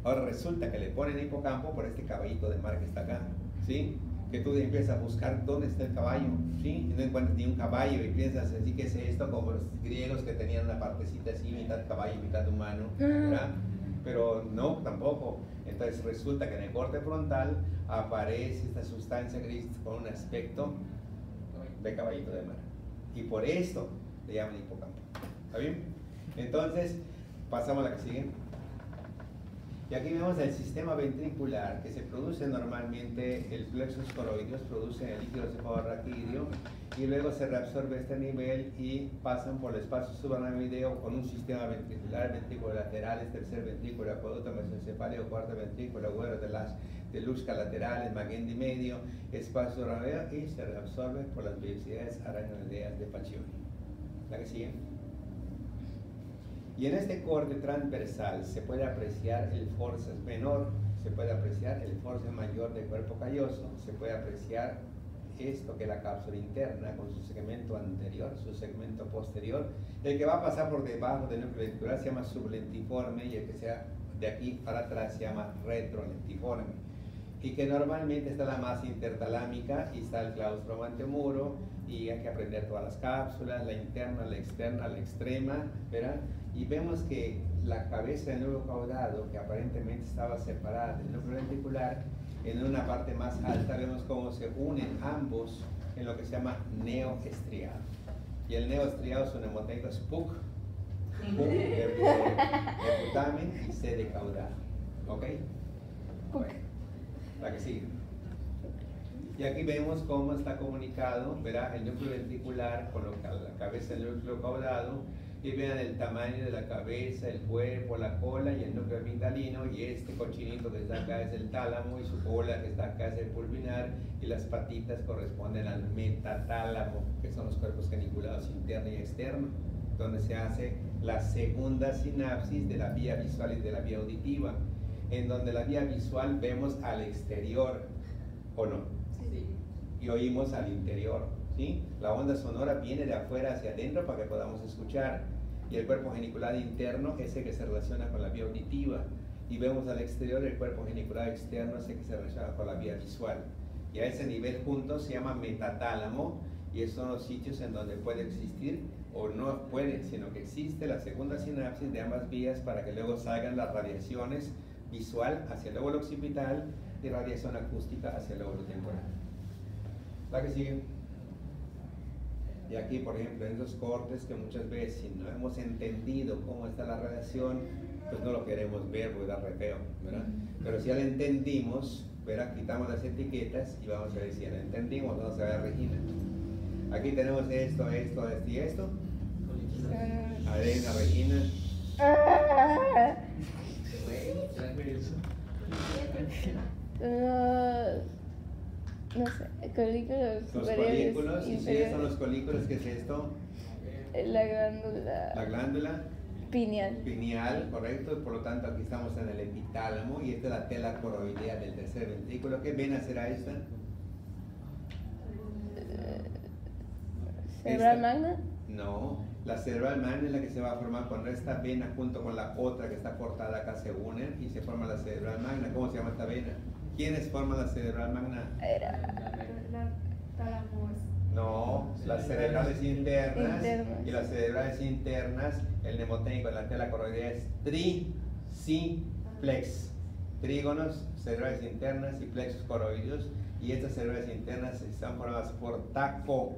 ahora resulta que le ponen hipocampo por este caballito de mar que está acá, ¿sí? Que tú empiezas a buscar dónde está el caballo, ¿sí? Y no encuentras ni un caballo y piensas así que es esto, como los griegos que tenían una partecita así, mitad caballo y mitad humano, ¿verdad? Pero no, tampoco. Entonces resulta que en el corte frontal aparece esta sustancia gris con un aspecto de caballito de mar. Y por esto le llaman hipocampo. ¿Está bien? Entonces, pasamos a la que sigue. Y aquí vemos el sistema ventricular que se produce normalmente, el plexus coroideus produce el líquido cefalorraquídeo y luego se reabsorbe este nivel y pasan por el espacio subaracnoideo con un sistema ventricular, ventrículo laterales, tercer ventrículo, acueducto mesencefálico, cuarto ventrículo, agujero de Luschka laterales, Magendie medio, espacio subaracnoideo y se reabsorbe por las vellosidades aracnoideas de Paccioni. ¿La que sigue? Y en este corte transversal se puede apreciar el forceps menor, se puede apreciar el forceps mayor del cuerpo calloso, se puede apreciar esto que es la cápsula interna con su segmento anterior, su segmento posterior. El que va a pasar por debajo del núcleo ventricular se llama sublentiforme y el que sea de aquí para atrás se llama retrolentiforme. Y que normalmente está la masa intertalámica y está el claustro antemuro y hay que aprender todas las cápsulas, la interna, la externa, la extrema, ¿verdad? Y vemos que la cabeza del nuevo caudado, que aparentemente estaba separada del núcleo ventricular, en una parte más alta vemos cómo se unen ambos en lo que se llama neoestriado. Y el neoestriado es un hemoteito PUC, PUC de putamen y C de caudado. ¿Ok? PUC. La que sigue. Y aquí vemos cómo está comunicado, verá, el núcleo ventricular con la cabeza del núcleo caudado, y vean el tamaño de la cabeza, el cuerpo, la cola y el núcleo amigdalino, y este cochinito que está acá es el tálamo y su cola que está acá es el pulvinar y las patitas corresponden al metatálamo, que son los cuerpos geniculados interno y externo, donde se hace la segunda sinapsis de la vía visual y de la vía auditiva, en donde la vía visual vemos al exterior, ¿o no? Sí. Y oímos al interior, ¿sí? La onda sonora viene de afuera hacia adentro para que podamos escuchar. Y el cuerpo genicular interno es el que se relaciona con la vía auditiva. Y vemos al exterior el cuerpo genicular externo es el que se relaciona con la vía visual. Y a ese nivel juntos se llama metatálamo, y esos son los sitios en donde puede existir, o no puede, sino que existe la segunda sinapsis de ambas vías para que luego salgan las radiaciones visual hacia el lóbulo occipital y radiación acústica hacia el lóbulo temporal. La que sigue. Y aquí, por ejemplo, en esos cortes que muchas veces si no hemos entendido cómo está la relación, pues no lo queremos ver porque da re feo, ¿verdad? Pero si ya lo entendimos, ¿verdad? Quitamos las etiquetas y vamos a ver si ya lo entendimos, vamos a ver a Regina. Aquí tenemos esto, esto, esto y esto. Arena, Regina. No sé, colículos Los superiores, colículos, y si son los colículos, ¿qué es esto? la glándula La glándula pineal. pineal, correcto, por lo tanto aquí estamos en el epitálamo y esta es la tela coroidea del tercer ventrículo. ¿Qué vena será esta? Cerebral Esta. magna. No, la cerebral magna es la que se va a formar cuando esta vena junto con la otra que está cortada acá se unen y se forma la cerebral magna. ¿Cómo se llama esta vena? ¿Quiénes forman la cerebral magna? Era La tálamo No, las cerebrales internas Internas. y las cerebrales internas, el mnemotécnico delante de la coroidea es triciplex. Trígonos, cerebrales internas y plexos coroideos, y estas cerebrales internas están formadas por taco,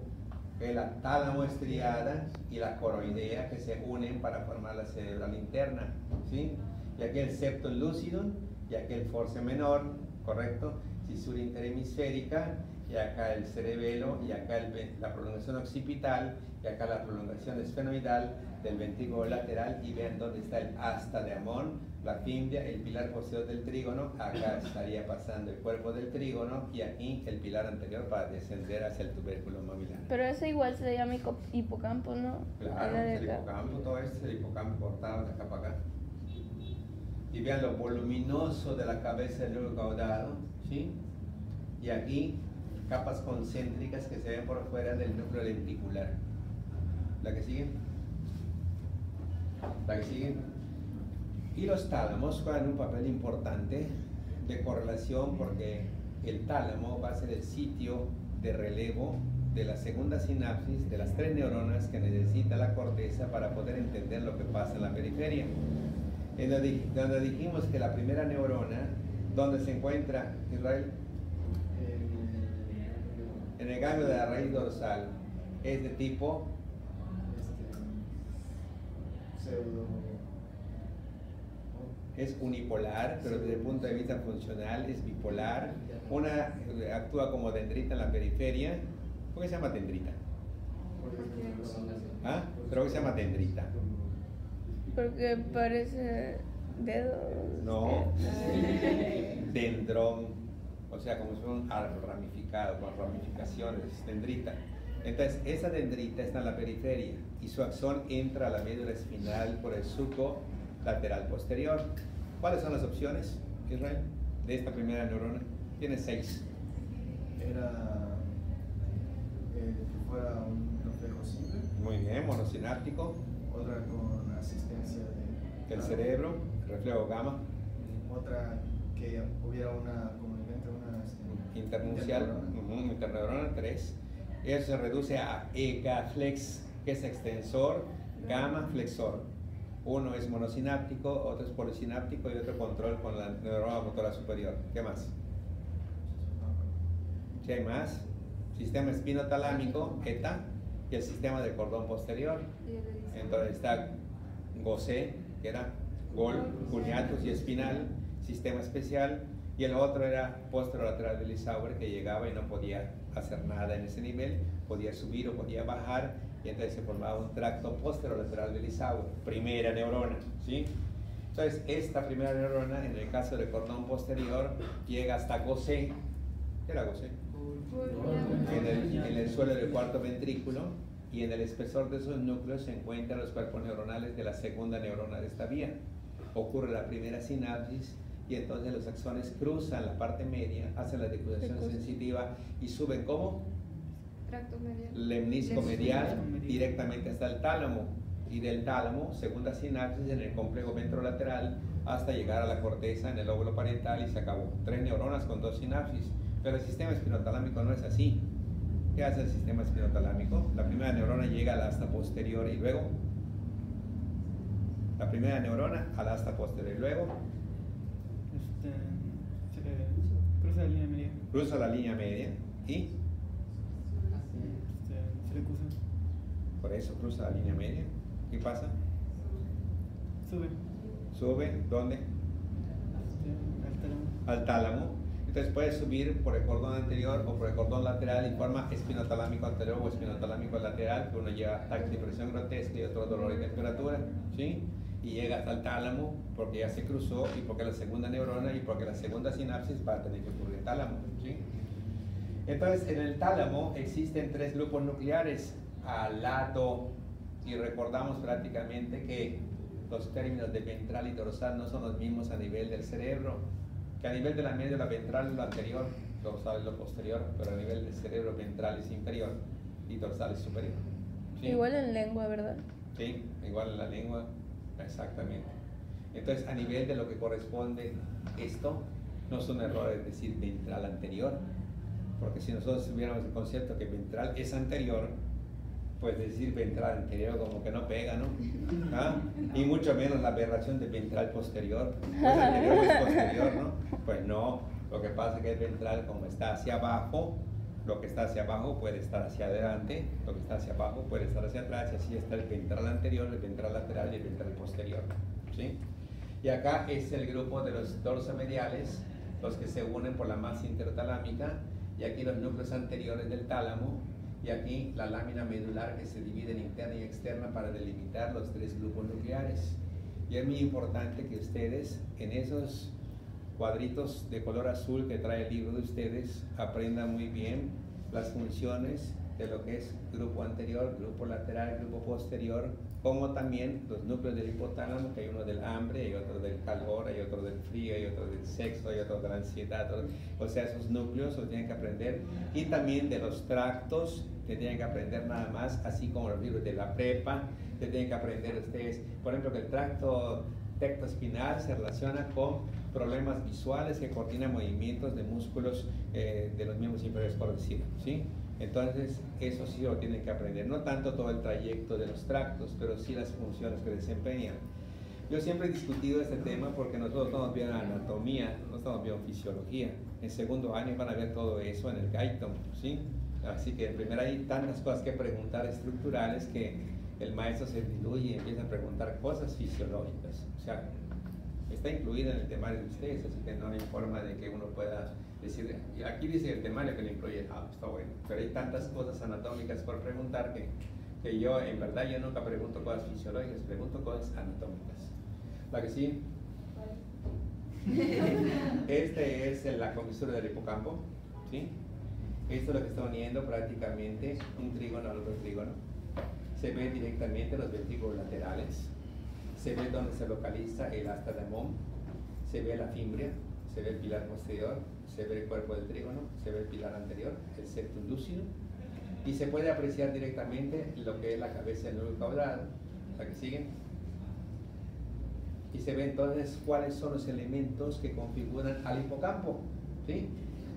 que es la tálamo estriada, y la coroidea, que se unen para formar la cerebral interna, ¿sí? Y aquí el septum lucidum, y aquí el force menor, ¿correcto? Cisura interhemisférica, y acá el cerebelo, y acá la prolongación occipital, y acá la prolongación esfenoidal del ventrículo lateral, y vean dónde está el asta de Amón, la fimbria, el pilar posterior del trígono. Acá estaría pasando el cuerpo del trígono, y aquí el pilar anterior para descender hacia el tubérculo mamilar. Pero eso igual se llama hipocampo, ¿no? Claro, La de el acá. hipocampo, todo esto es el hipocampo cortado de acá para acá. Y vean lo voluminoso de la cabeza del núcleo caudado, ¿sí? Y aquí capas concéntricas que se ven por fuera del núcleo lenticular. ¿La que sigue? ¿La que sigue? Y los tálamos juegan un papel importante de correlación, porque el tálamo va a ser el sitio de relevo de la segunda sinapsis de las 3 neuronas que necesita la corteza para poder entender lo que pasa en la periferia. En donde dijimos que la primera neurona, ¿dónde se encuentra, Israel? En el ganglio de la raíz dorsal. Es de tipo es unipolar, pero desde el punto de vista funcional es bipolar. Una actúa como dendrita en la periferia. ¿Por qué se llama dendrita? ¿Ah? ¿Pero qué se llama dendrita? Porque parece dedos. No, dendrón, o sea, como si fuera un árbol ramificado, con ramificaciones, dendrita. Entonces, esa dendrita está en la periferia y su axón entra a la médula espinal por el surco lateral posterior. ¿Cuáles son las opciones, Israel, de esta primera neurona? Tiene 6. Era que fuera un reflejo simple, Muy bien, monosináptico, otra con asistencia del cerebro, el reflejo gamma, otra que hubiera una comunicante, una internuncial, interneurona 3. Eso se reduce a EGA-flex, que es extensor, gamma, flexor. Uno es monosináptico, otro es polisináptico y otro control con la neurona motora superior. ¿Qué más? ¿Sí hay más? Sistema espinotalámico, ETA, y el sistema del cordón posterior. Entonces está Gaucher, que era Gol, cuneatus y espinal, sistema especial, y el otro era posterolateral de Lissauer, que llegaba y no podía hacer nada en ese nivel, podía subir o podía bajar, y entonces se formaba un tracto posterolateral de Lissauer, primera neurona, ¿sí? Entonces, esta primera neurona, en el caso del cordón posterior, llega hasta Gaucher. ¿Qué era Gaucher? En el suelo del cuarto ventrículo, y en el espesor de esos núcleos se encuentran los cuerpos neuronales de la segunda neurona de esta vía. Ocurre la primera sinapsis, y entonces los axones cruzan la parte media, hacen la decodización sensitiva y suben como Tracto medial. lemnisco medial directamente hasta el tálamo, y del tálamo, segunda sinapsis en el complejo ventrolateral hasta llegar a la corteza en el lóbulo parietal, y se acabó. 3 neuronas con 2 sinapsis. Pero el sistema espinotalámico no es así. ¿Qué hace el sistema espinotalámico? La primera neurona llega al asta posterior y luego la primera neurona al asta posterior y luego Cruza la línea media. cruza la línea media y Se le cruza. por eso cruza la línea media. ¿Qué pasa? Sube. Sube, ¿dónde? Al tálamo. Al tálamo. Entonces puede subir por el cordón anterior o por el cordón lateral y forma espinotalámico anterior o espinotalámico lateral, que uno lleva ataques de presión grotesca y otro dolor y temperatura, ¿sí? Y llega hasta el tálamo porque ya se cruzó, y porque la segunda neurona y porque la segunda sinapsis va a tener que ocurrir en el tálamo, ¿sí? Entonces, en el tálamo existen 3 grupos nucleares al lado, y recordamos prácticamente que los términos de ventral y dorsal no son los mismos a nivel del cerebro, que a nivel de la médula ventral es lo anterior, dorsal es lo posterior, pero a nivel del cerebro ventral es inferior y dorsal es superior, ¿sí? Igual en lengua, ¿verdad? Sí, igual en la lengua, exactamente. Entonces, a nivel de lo que corresponde esto, no son errores decir ventral anterior, porque si nosotros tuviéramos el concepto que ventral es anterior, pues decir ventral anterior como que no pega, ¿no? ¿Ah? Y mucho menos la aberración de ventral posterior, pues anterior es posterior, ¿no? Pues no, lo que pasa es que el ventral como está hacia abajo, lo que está hacia abajo puede estar hacia adelante, lo que está hacia abajo puede estar hacia atrás, y así está el ventral anterior, el ventral lateral y el ventral posterior, ¿sí? Y acá es el grupo de los dorsomediales, los que se unen por la masa intertalámica, y aquí los núcleos anteriores del tálamo, y aquí la lámina medular que se divide en interna y externa para delimitar los tres grupos nucleares. Y es muy importante que ustedes en esos cuadritos de color azul que trae el libro de ustedes aprendan muy bien las funciones de lo que es grupo anterior, grupo lateral, grupo posterior, como también los núcleos del hipotálamo, que hay uno del hambre, hay otro del calor, hay otro del frío, hay otro del sexo, hay otro de la ansiedad, o sea, esos núcleos los tienen que aprender, y también de los tractos, que tienen que aprender nada más, así como los libros de la prepa, que tienen que aprender ustedes, por ejemplo, que el tracto tectoespinal se relaciona con problemas visuales que coordinan movimientos de músculos de los miembros inferiores, por decirlo, ¿sí? Entonces, eso sí lo tienen que aprender, no tanto todo el trayecto de los tractos, pero sí las funciones que desempeñan. Yo siempre he discutido este tema porque nosotros estamos viendo anatomía, no estamos viendo fisiología. En segundo año van a ver todo eso en el Gaiton, ¿sí? Así que en primer hay tantas cosas que preguntar estructurales que el maestro se diluye y empieza a preguntar cosas fisiológicas. O sea, está incluido en el temario de ustedes, así que no hay forma de que uno pueda decir, aquí dice el temario que le incluye, está bueno, pero hay tantas cosas anatómicas por preguntar que yo, en verdad, yo nunca pregunto cosas fisiológicas, pregunto cosas anatómicas. ¿La que sí? Este es la comisura del hipocampo, ¿sí? Esto es lo que está uniendo prácticamente un trígono al otro trígono. Se ve directamente los ventrículos laterales, se ve donde se localiza el asta de Mom, se ve la fimbria, se ve el pilar posterior, se ve el cuerpo del trígono, se ve el pilar anterior, el septum lucidum, y se puede apreciar directamente lo que es la cabeza del núcleo caudal, la que sigue, y se ve entonces cuáles son los elementos que configuran al hipocampo, ¿sí?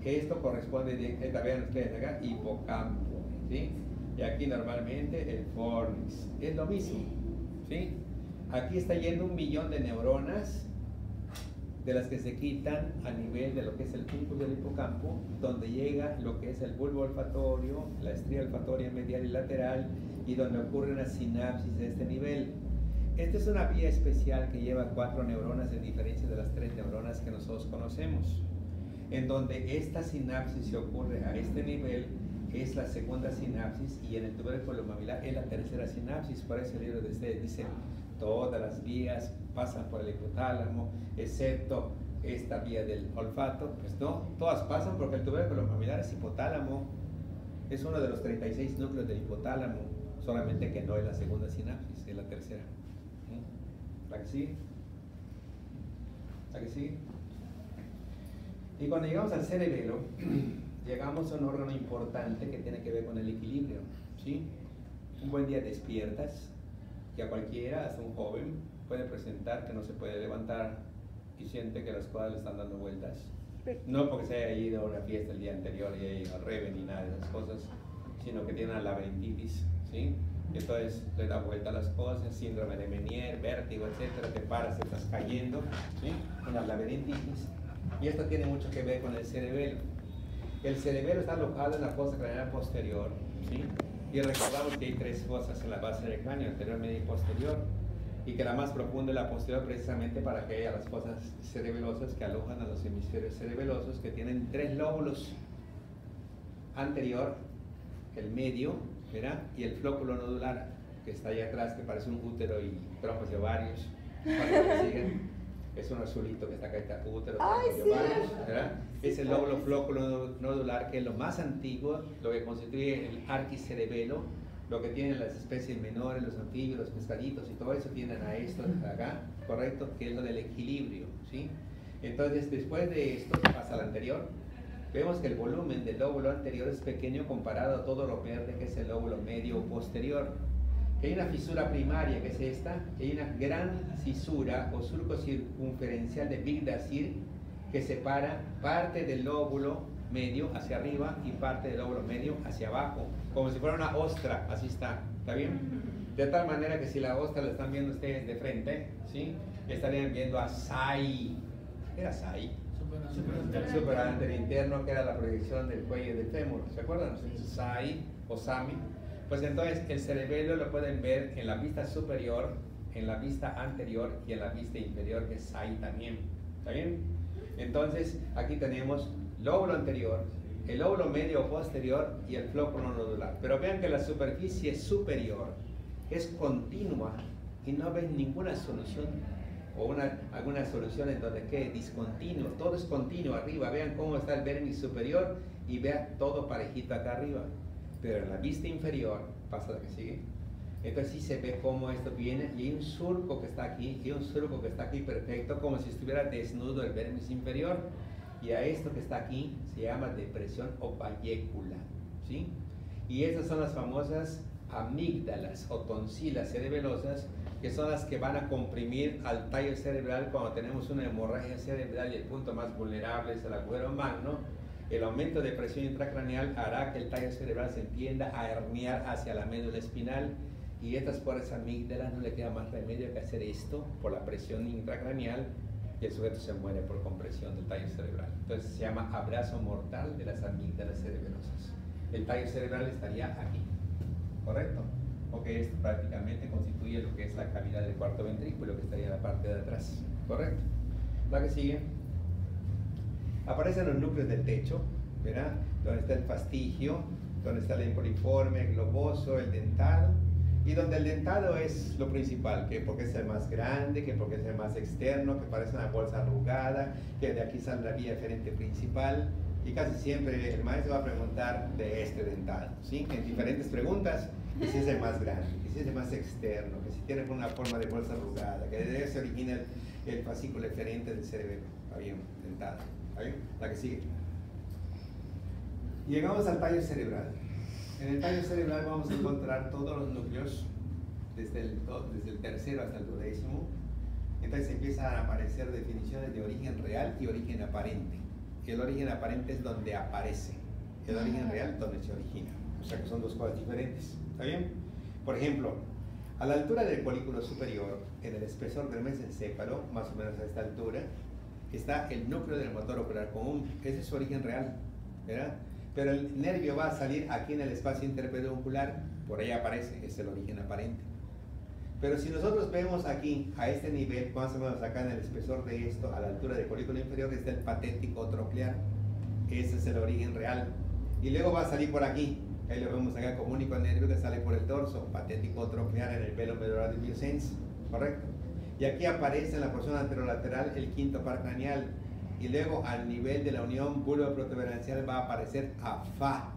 Esto corresponde directamente, vean ustedes acá, hipocampo, ¿sí? Y aquí normalmente el fornix, es lo mismo, ¿sí? Aquí está yendo 1 millón de neuronas, de las que se quitan a nivel de lo que es el punto del hipocampo, donde llega lo que es el bulbo olfatorio, la estría olfatoria medial y lateral, y donde ocurre una sinapsis de este nivel. Esta es una vía especial que lleva 4 neuronas en diferencia de las 3 neuronas que nosotros conocemos, en donde esta sinapsis se ocurre a este nivel, es la segunda sinapsis, y en el tubérculo mamilar es la tercera sinapsis. Por eso el libro de ustedes dice todas las vías pasan por el hipotálamo, excepto esta vía del olfato. Pues no, todas pasan porque el tubérculo mamilar es hipotálamo, es uno de los 36 núcleos del hipotálamo, solamente que no es la segunda sinapsis, es la tercera. ¿La que sigue? ¿La que sigue? Y cuando llegamos al cerebelo, llegamos a un órgano importante que tiene que ver con el equilibrio, ¿sí? Un buen día despiertas, que a cualquiera, hasta un joven, puede presentar que no se puede levantar y siente que las cosas le están dando vueltas. No porque se haya ido a una fiesta el día anterior y haya ido al reve ni nada de esas cosas, sino que tiene una laberintitis, ¿sí? Y entonces le da vuelta a las cosas, síndrome de Meniere, vértigo, etcétera, te paras, te estás cayendo, ¿sí? Una laberintitis. Y esto tiene mucho que ver con el cerebelo. El cerebelo está alojado en la fosa craneal posterior, ¿sí? Y recordamos que hay 3 fosas en la base del cráneo, anterior, media y posterior, y que la más profunda es la posterior, precisamente para que haya las fosas cerebelosas que alojan a los hemisferios cerebelosos, que tienen 3 lóbulos: anterior, el medio, ¿verdad? Y el flóculo nodular, que está ahí atrás, que parece un útero y trompos de ovarios. Para que sigan, es un azulito que está acá, está útero, trompos de ovarios, ¿verdad? Es el lóbulo flóculo nodular, que es lo más antiguo, lo que constituye el arquicerebelo, lo que tienen las especies menores, los anfibios, los pescaditos y todo eso, tienen a esto acá, correcto, que es lo del equilibrio, ¿sí? Entonces, después de esto, se pasa al anterior. Vemos que el volumen del lóbulo anterior es pequeño comparado a todo lo verde que es el lóbulo medio o posterior. Que hay una fisura primaria, que es esta, que hay una gran fisura o surco circunferencial de Big Dazir que separa parte del lóbulo medio hacia arriba y parte del lóbulo medio hacia abajo, como si fuera una ostra, así está bien? De tal manera que si la ostra la están viendo ustedes de frente, ¿sí? Estarían viendo a Sai. ¿Qué era Sai? El superadelantero interno, que era la proyección del cuello y del fémur, ¿se acuerdan? Sai o Sami. Pues entonces el cerebelo lo pueden ver en la vista superior, en la vista anterior y en la vista inferior, que es Sai también, ¿está bien? Entonces aquí tenemos lóbulo anterior, el lóbulo medio o posterior y el flóculo nodular. Pero vean que la superficie superior es continua y no ven ninguna solución o alguna solución en donde quede discontinuo. Todo es continuo arriba. Vean cómo está el vértice superior y vean todo parejito acá arriba. Pero en la vista inferior, pasa la que sigue, entonces sí se ve cómo esto viene y hay un surco que está aquí y un surco que está aquí perfecto, como si estuviera desnudo el vértice inferior. Y a esto que está aquí se llama depresión o vallécula, ¿sí? Y esas son las famosas amígdalas o tonsilas cerebelosas, que son las que van a comprimir al tallo cerebral cuando tenemos una hemorragia cerebral y el punto más vulnerable es el agujero magno. El aumento de presión intracraneal hará que el tallo cerebral se tienda a herniar hacia la médula espinal, y estas pobres amígdalas no le queda más remedio que hacer esto por la presión intracraneal, y el sujeto se muere por compresión del tallo cerebral. Entonces se llama abrazo mortal de las amígdalas cerebelosas. El tallo cerebral estaría aquí, ¿correcto? Porque esto prácticamente constituye lo que es la cavidad del cuarto ventrículo, que estaría en la parte de atrás, ¿correcto? La que sigue. Aparecen los núcleos del techo, ¿verdad? Donde está el fastigio, donde está el emporiforme, el globoso, el dentado, y donde el dentado es lo principal, que porque es el más grande, que porque es el más externo, que parece una bolsa arrugada, que de aquí sale la vía eferente principal, y casi siempre el maestro va a preguntar de este dentado, ¿sí? En diferentes preguntas, que si es el más grande, que si es el más externo, que si tiene una forma de bolsa arrugada, que de eso se origina el fascículo eferente del cerebelo, ¿está bien? Dentado, ¿está bien? La que sigue. Llegamos al tallo cerebral. En el tallo cerebral vamos a encontrar todos los núcleos, desde el tercero hasta el duodécimo. Entonces empiezan a aparecer definiciones de origen real y origen aparente. El origen aparente es donde aparece, el origen real donde se origina. O sea que son dos cosas diferentes. ¿Está bien? Por ejemplo, a la altura del folículo superior, en el espesor del mesencéfalo, más o menos a esta altura, está el núcleo del motor ocular común. Ese es su origen real, ¿verdad? Pero el nervio va a salir aquí en el espacio interpeduncular, por ahí aparece, es el origen aparente. Pero si nosotros vemos aquí, a este nivel, más o menos acá en el espesor de esto, a la altura del folículo inferior, está el patético troclear. Ese es el origen real. Y luego va a salir por aquí, ahí lo vemos acá como único nervio que sale por el dorso, patético troclear en el velo medular de Biosens, ¿correcto? Y aquí aparece en la porción anterolateral el quinto par craneal. Y luego al nivel de la unión bulbo-protuberancial va a aparecer AFA,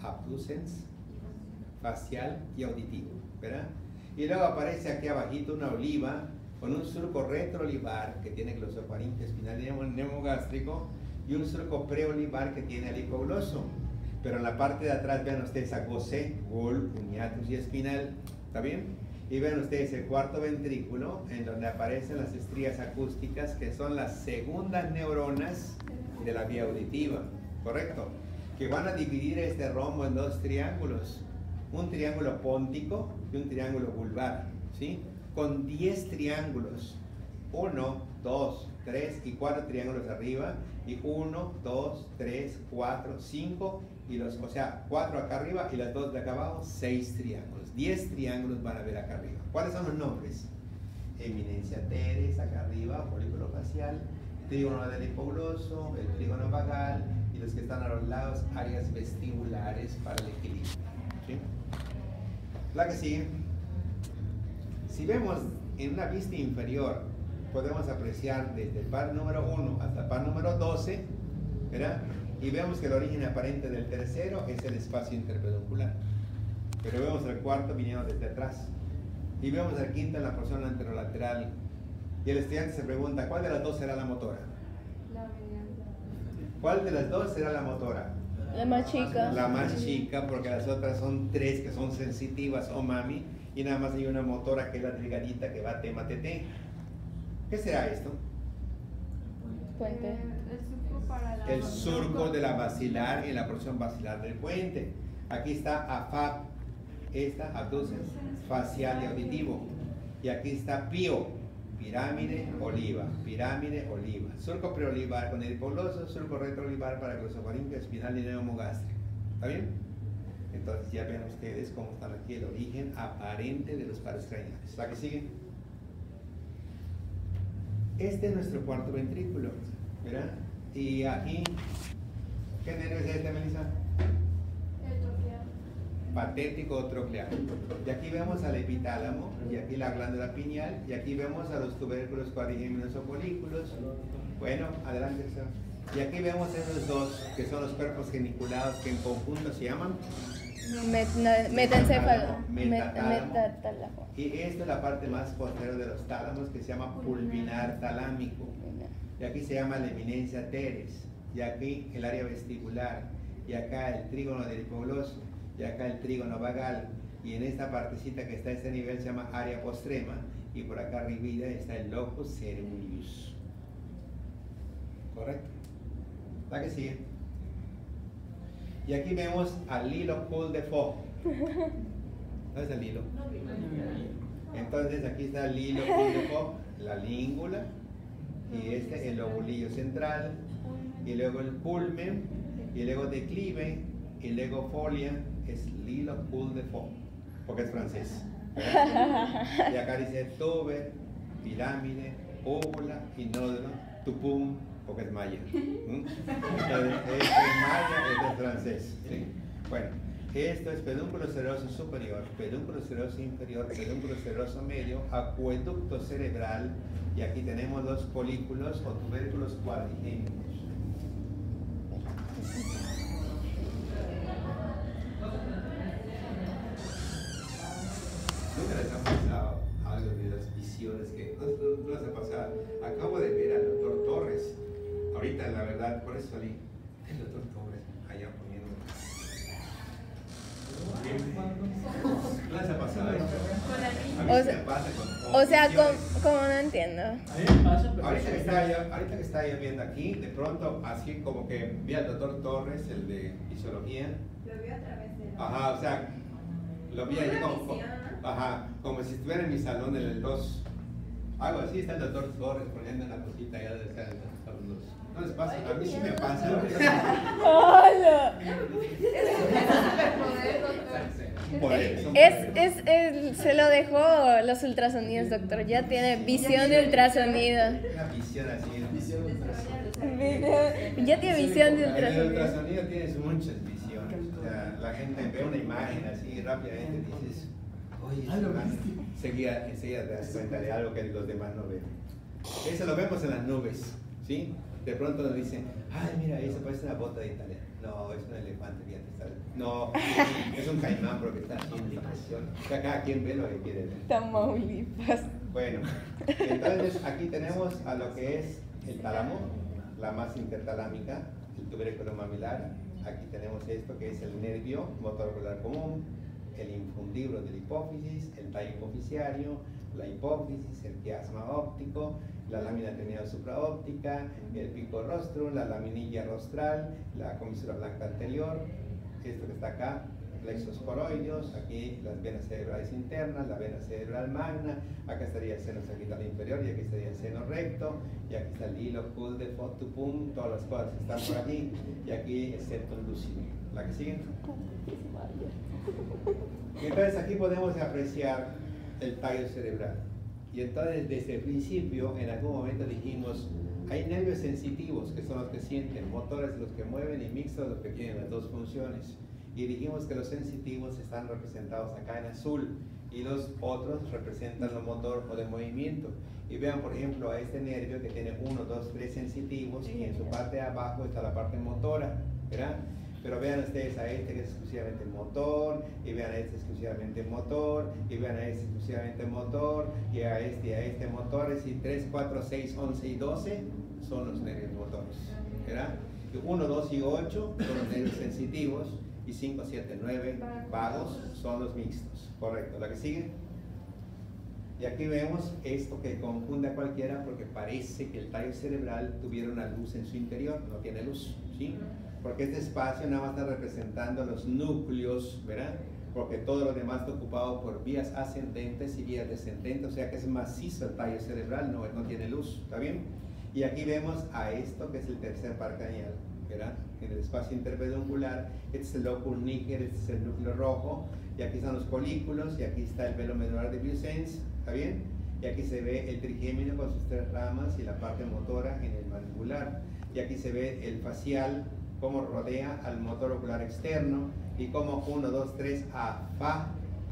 abducens, facial y auditivo, ¿verdad? Y luego aparece aquí abajito una oliva con un surco retroolivar que tiene glosofaringe espinal y neumogástrico, y un surco preolivar que tiene el hipogloso. Pero en la parte de atrás vean ustedes a Gosé, Gol, Uniatus y espinal, ¿está bien? Y vean ustedes el cuarto ventrículo, en donde aparecen las estrías acústicas, que son las segundas neuronas de la vía auditiva, ¿correcto? Que van a dividir este rombo en dos triángulos, un triángulo póntico y un triángulo vulvar, ¿sí? Con 10 triángulos, 1, 2, 3 y 4 triángulos arriba, y 1, 2, 3, 4, 5, o sea, 4 acá arriba y las 2 de acá abajo, 6 triángulos. 10 triángulos van a ver acá arriba. ¿Cuáles son los nombres? Eminencia teres, acá arriba, folículo facial, trígono del hipogloso, el trígono vagal, y los que están a los lados, áreas vestibulares para el equilibrio, ¿sí? La que sigue. Si vemos en una vista inferior, podemos apreciar desde el par número 1 hasta el par número 12, ¿verdad? Y vemos que el origen aparente del tercero es el espacio interpeduncular. Pero vemos el cuarto viniendo desde atrás. Y vemos el quinto en la porción anterolateral. Y el estudiante se pregunta, ¿cuál de las dos será la motora? La mediana. ¿Cuál de las dos será la motora? La más chica. La más chica, porque las otras son 3 que son sensitivas o mami, y nada más hay una motora que es la delgadita que va tema tete. ¿Qué será esto? Puente. El surco El surco de la basilar en la porción basilar del puente. Aquí está AFAB, esta abducens, facial y auditivo. Y aquí está PIO, pirámide, oliva, surco preolivar con el poloso, surco retroolivar para glosofaringeo, espinal y neumogástrico. ¿Está bien? Entonces ya ven ustedes cómo está aquí el origen aparente de los pares craneales. ¿La que sigue? Este es nuestro cuarto ventrículo, ¿verdad? Y aquí, ¿qué nervio es este, Melissa? El troclear. Patético troclear. Y aquí vemos al epitálamo, y aquí la glándula pineal, y aquí vemos a los tubérculos cuadrigéminos o folículos. Bueno, adelante, Sara. Y aquí vemos esos dos, que son los cuerpos geniculados, que en conjunto se llaman Metaencéfalo. Metatálamo. Metatálamo. Y esta es la parte más posterior de los tálamos, que se llama pulvinar talámico. Y aquí se llama la eminencia teres. Y aquí el área vestibular. Y acá el trígono del hipogloso. Y acá el trígono vagal. Y en esta partecita que está a este nivel se llama área postrema. Y por acá arriba está el locus ceruleus. ¿Correcto? La que sigue. Y aquí vemos al hilo Paul de Faux. ¿Dónde está el hilo? Entonces aquí está el hilo Paul de Faux, la língula, y este el lobulillo central, y luego el pulmen, y luego declive, y luego folia, es hilo Paul de Faux, porque es francés. ¿Verdad? Y acá dice tuber, pirámide, óvula y nódulo, tupum, porque es maya. Entonces, este es maya, este es francés. ¿Sí? Bueno, esto es pedúnculo seroso superior, pedúnculo seroso inferior, pedúnculo seroso medio, acueducto cerebral, y aquí tenemos los folículos o tubérculos cuadrigéminos. Nunca les ha pasado algo de las visiones que no les ha pasado. Acabo de ver al doctor Torres. Ahorita, la verdad, por eso salí. El doctor Torres allá poniendo. ¿No les ha pasado esto? A mí se me pasa con O sea, visiones. como no entiendo. A mí me pasa, pero Ahorita que estaba yo viendo aquí, de pronto, así como que vi al doctor Torres, el de fisiología. Lo veo a través de la... Ajá, o sea, lo vi allí Una como, visión. ajá, como si estuviera en mi salón del 2. Algo así, está el doctor Torres poniendo una cosita allá de estar en los salón 2. ¿No les pasa? A mí sí me pasa. ¡Hola! Superpoder, doctor. Poderes, son Se lo dejó los ultrasonidos, doctor. Ya tiene visión de ultrasonido. una visión así, ¿no? Visión Ya tiene visión de En el ultrasonido. ultrasonido tienes muchas visiones. O sea, la gente ve una imagen así rápidamente y dices, oye, esa imagen. Enseguida te das cuenta de algo que los demás no ven. Eso lo vemos en las nubes, ¿sí? De pronto nos dicen, ay, mira, eso parece una bota de Italia. No, es un elefante, fíjate. No, es un caimán porque está haciendo impresión. Cada quien ve lo que quiere ver. Tamaulipas. Bueno, entonces aquí tenemos a lo que es el tálamo, la masa intertalámica, el tubérculo mamilar. Aquí tenemos esto que es el nervio motor ocular común, el infundiblo de la hipófisis, el tallo hipofisiario, la hipófisis, el quiasma óptico, la lámina terminal supraóptica, el pico rostrum, la laminilla rostral, la comisura blanca anterior, esto que está acá, plexos coroideos, aquí las venas cerebrales internas, la vena cerebral magna, acá estaría el seno sagital inferior y aquí estaría el seno recto, y aquí está el hilo Paul de Faux, tupum, todas las cosas están por aquí, y aquí el septum lucidum. ¿La que sigue? Y entonces aquí podemos apreciar el tallo cerebral. Y entonces desde el principio, en algún momento dijimos, hay nervios sensitivos que son los que sienten, motores los que mueven y mixtos los que tienen las dos funciones. Y dijimos que los sensitivos están representados acá en azul y los otros representan lo motor o de movimiento. Y vean por ejemplo a este nervio que tiene 1, 2, 3 sensitivos y en su parte de abajo está la parte motora, ¿verdad? Pero vean ustedes a este que es exclusivamente motor, y vean a este exclusivamente motor, y vean a este exclusivamente motor, y a este motores, y 3, 4, 6, 11 y 12 son los nervios motores, ¿verdad? 1, 2 y 8 son los nervios sensitivos, y 5, 7, 9 vagos son los mixtos, correcto. ¿La que sigue? Y aquí vemos esto que confunde a cualquiera porque parece que el tallo cerebral tuviera una luz en su interior, no tiene luz, ¿sí? Porque este espacio nada más está representando los núcleos, ¿verdad? Porque todo lo demás está ocupado por vías ascendentes y vías descendentes, o sea que es macizo el tallo cerebral, no tiene luz, ¿está bien? Y aquí vemos a esto que es el tercer par craneal, ¿verdad? En el espacio interpeduncular, este es el lóculo níger, este es el núcleo rojo, y aquí están los colículos, y aquí está el velo medular de Vieussens, ¿está bien? Y aquí se ve el trigémino con sus 3 ramas y la parte motora en el mandibular. Y aquí se ve el facial, cómo rodea al motor ocular externo, y cómo 1, 2, 3,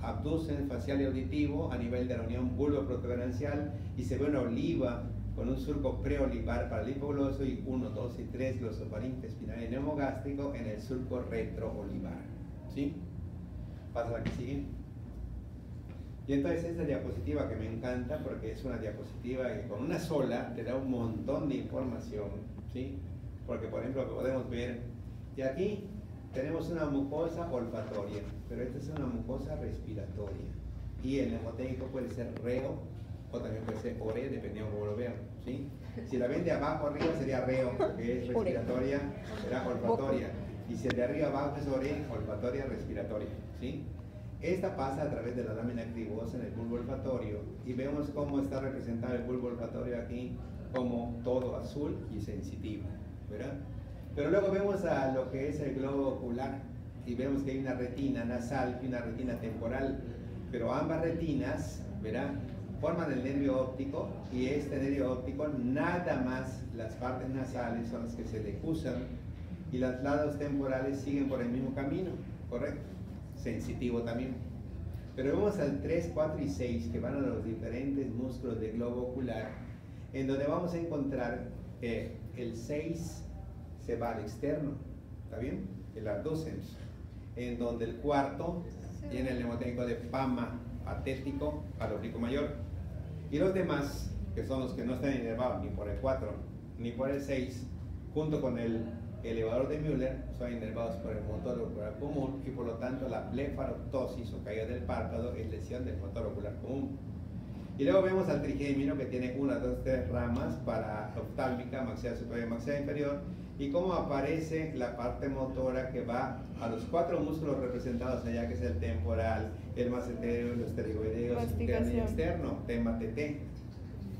abducen facial y auditivo a nivel de la unión bulbo-protuberancial, y se ve una oliva con un surco preolivar para el hipogloso, y 1, 2 y 3 glosofaringe espinal y neumogástrico en el surco retroolivar, ¿sí? Pasa la que sigue. Y entonces esta diapositiva que me encanta porque es una diapositiva que con una sola te da un montón de información, ¿sí? Porque por ejemplo podemos ver, y aquí tenemos una mucosa olfatoria, pero esta es una mucosa respiratoria. Y el neumotécnico puede ser reo o también puede ser ore, dependiendo de cómo lo vean, ¿sí? Si la ven de abajo arriba sería reo, que es respiratoria, será olfatoria. Y si el de arriba abajo es ore, olfatoria, respiratoria, ¿sí? Esta pasa a través de la lámina cribosa en el bulbo olfatorio, y vemos cómo está representado el bulbo olfatorio aquí como todo azul y sensitivo, ¿verdad? Pero luego vemos a lo que es el globo ocular y vemos que hay una retina nasal y una retina temporal, pero ambas retinas, ¿verdad?, forman el nervio óptico, y este nervio óptico nada más las partes nasales son las que se decusan y los lados temporales siguen por el mismo camino, ¿correcto? Sensitivo también. Pero vemos al 3, 4 y 6 que van a los diferentes músculos del globo ocular, en donde vamos a encontrar que el 6 se va al externo, ¿está bien? El abducens, en donde el cuarto tiene el neumotécnico de Pama patético al oblicuo mayor, y los demás, que son los que no están inervados ni por el 4 ni por el 6, junto con el elevador de Müller, son inervados por el motor ocular común, y por lo tanto la blefaroptosis o caída del párpado es lesión del motor ocular común. Y luego vemos al trigémino que tiene 1, 2, 3 ramas para oftálmica, maxilar superior y maxilar inferior, y cómo aparece la parte motora que va a los 4 músculos representados allá, que es el temporal, el macetero, los pterigoideos, interno y externo, tema TT.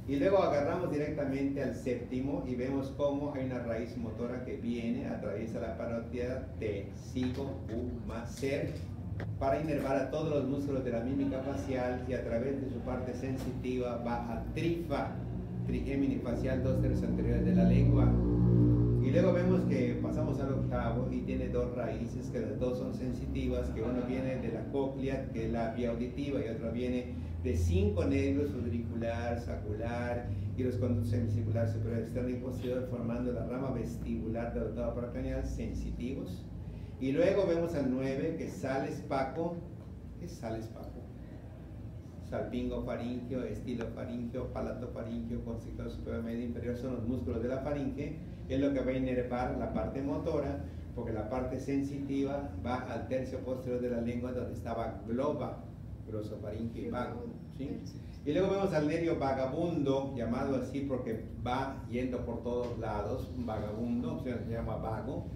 Y luego agarramos directamente al séptimo y vemos cómo hay una raíz motora que viene, atraviesa la parótida T, sigo, U, más ser, para inervar a todos los músculos de la mímica facial, y a través de su parte sensitiva va a trifa, trigémini facial, 2 tercios anteriores de la lengua. Y luego vemos que pasamos al octavo y tiene 2 raíces, que las 2 son sensitivas, que uno viene de la cóclea, que es la vía auditiva, y otro viene de 5 nervios, auricular, sacular y los conductos semicircular superior, externo y posterior, formando la rama vestibular del octavo paracraneal, sensitivos. Y luego vemos al 9, que es sales paco. ¿Qué es sales paco? Salpingo faringeo, estilo faringeo, palato faringeo, constrictor superior, medio inferior, son los músculos de la faringe, es lo que va a inervar la parte motora, porque la parte sensitiva va al tercio posterior de la lengua, donde estaba globa, glosofaringeo y vago, ¿sí? Y luego vemos al nervio vagabundo, llamado así porque va yendo por todos lados, vagabundo, o sea, se llama vago.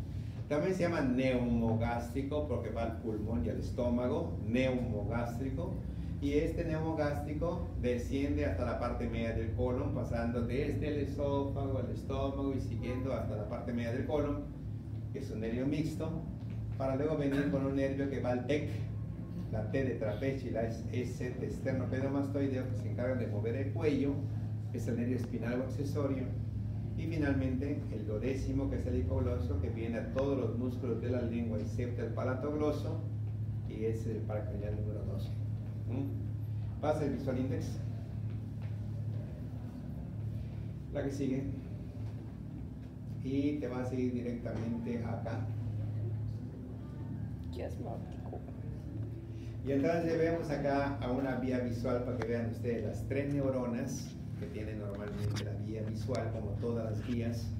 También se llama neumogástrico porque va al pulmón y al estómago, neumogástrico. Y este neumogástrico desciende hasta la parte media del colon, pasando desde el esófago al estómago y siguiendo hasta la parte media del colon, que es un nervio mixto, para luego venir con un nervio que va al TEC, la T de trapecio y la S de esternocleidomastoideo, que se encargan de mover el cuello, es el nervio espinal o accesorio. Y finalmente el 12º, que es el hipogloso, que viene a todos los músculos de la lengua excepto el palatogloso, y es el paracraneal número 12. Pasa el visual index. La que sigue. Y te va a seguir directamente acá. Y entonces vemos acá a una vía visual para que vean ustedes las 3 neuronas que tienen normalmente la vía visual, como todas las vías,